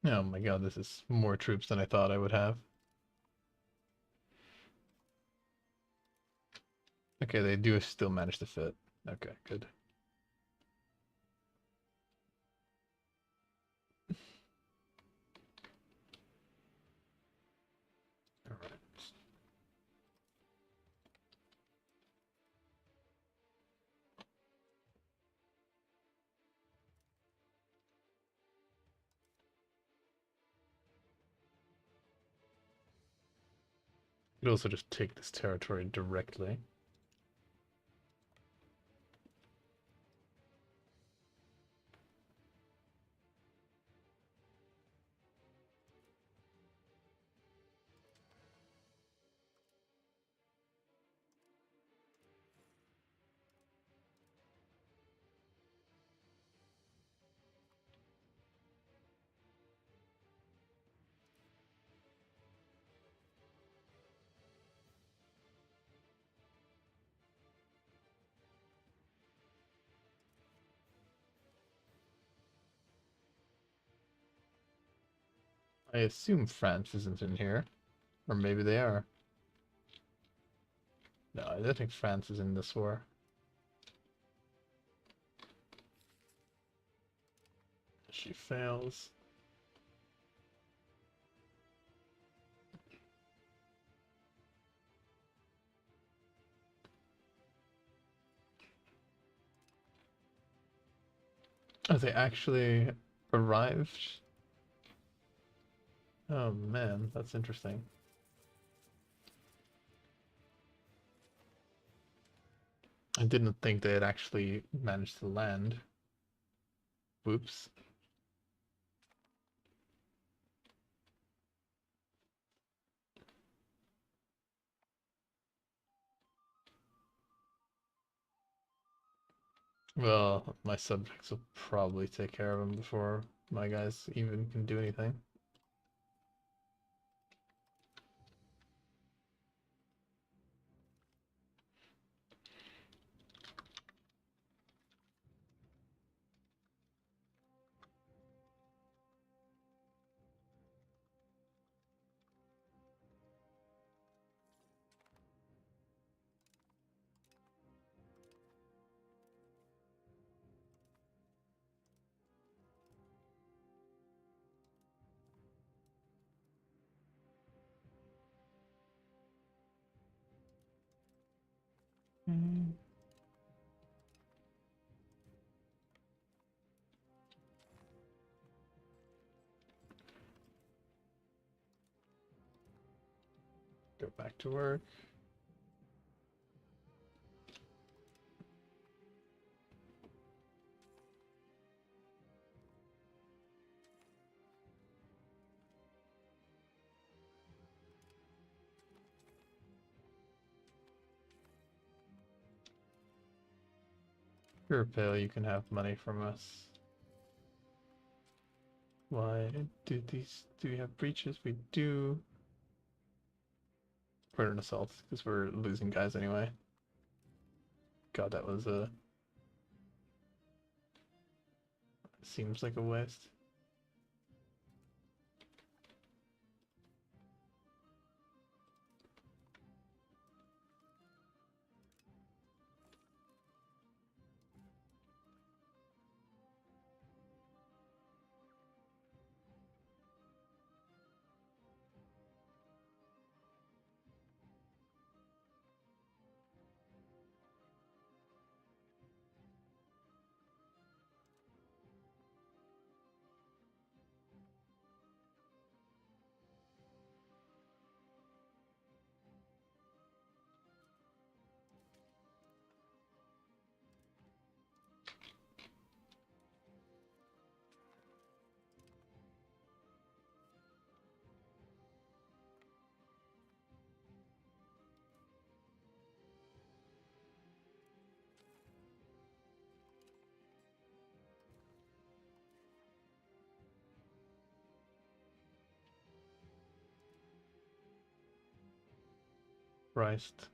Oh my god, this is more troops than I thought I would have. Okay, they do still manage to fit. Okay, good. All right. You could also just take this territory directly. I assume France isn't in here. Or maybe they are. No, I don't think France is in this war. She fails. Oh, they actually arrived? Oh man, that's interesting. I didn't think they had actually managed to land. Whoops. Well, my subjects will probably take care of them before my guys even can do anything. Go back to work. Sure, Pale, you can have money from us. Why do we have breaches? We do. We're an assault, because we're losing guys anyway. God, that was seems like a waste. Christ.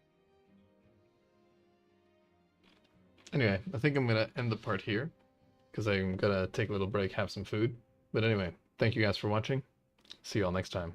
Anyway, I think I'm gonna end the part here because I'm gonna take a little break, have some food. But anyway, thank you guys for watching. See you all next time.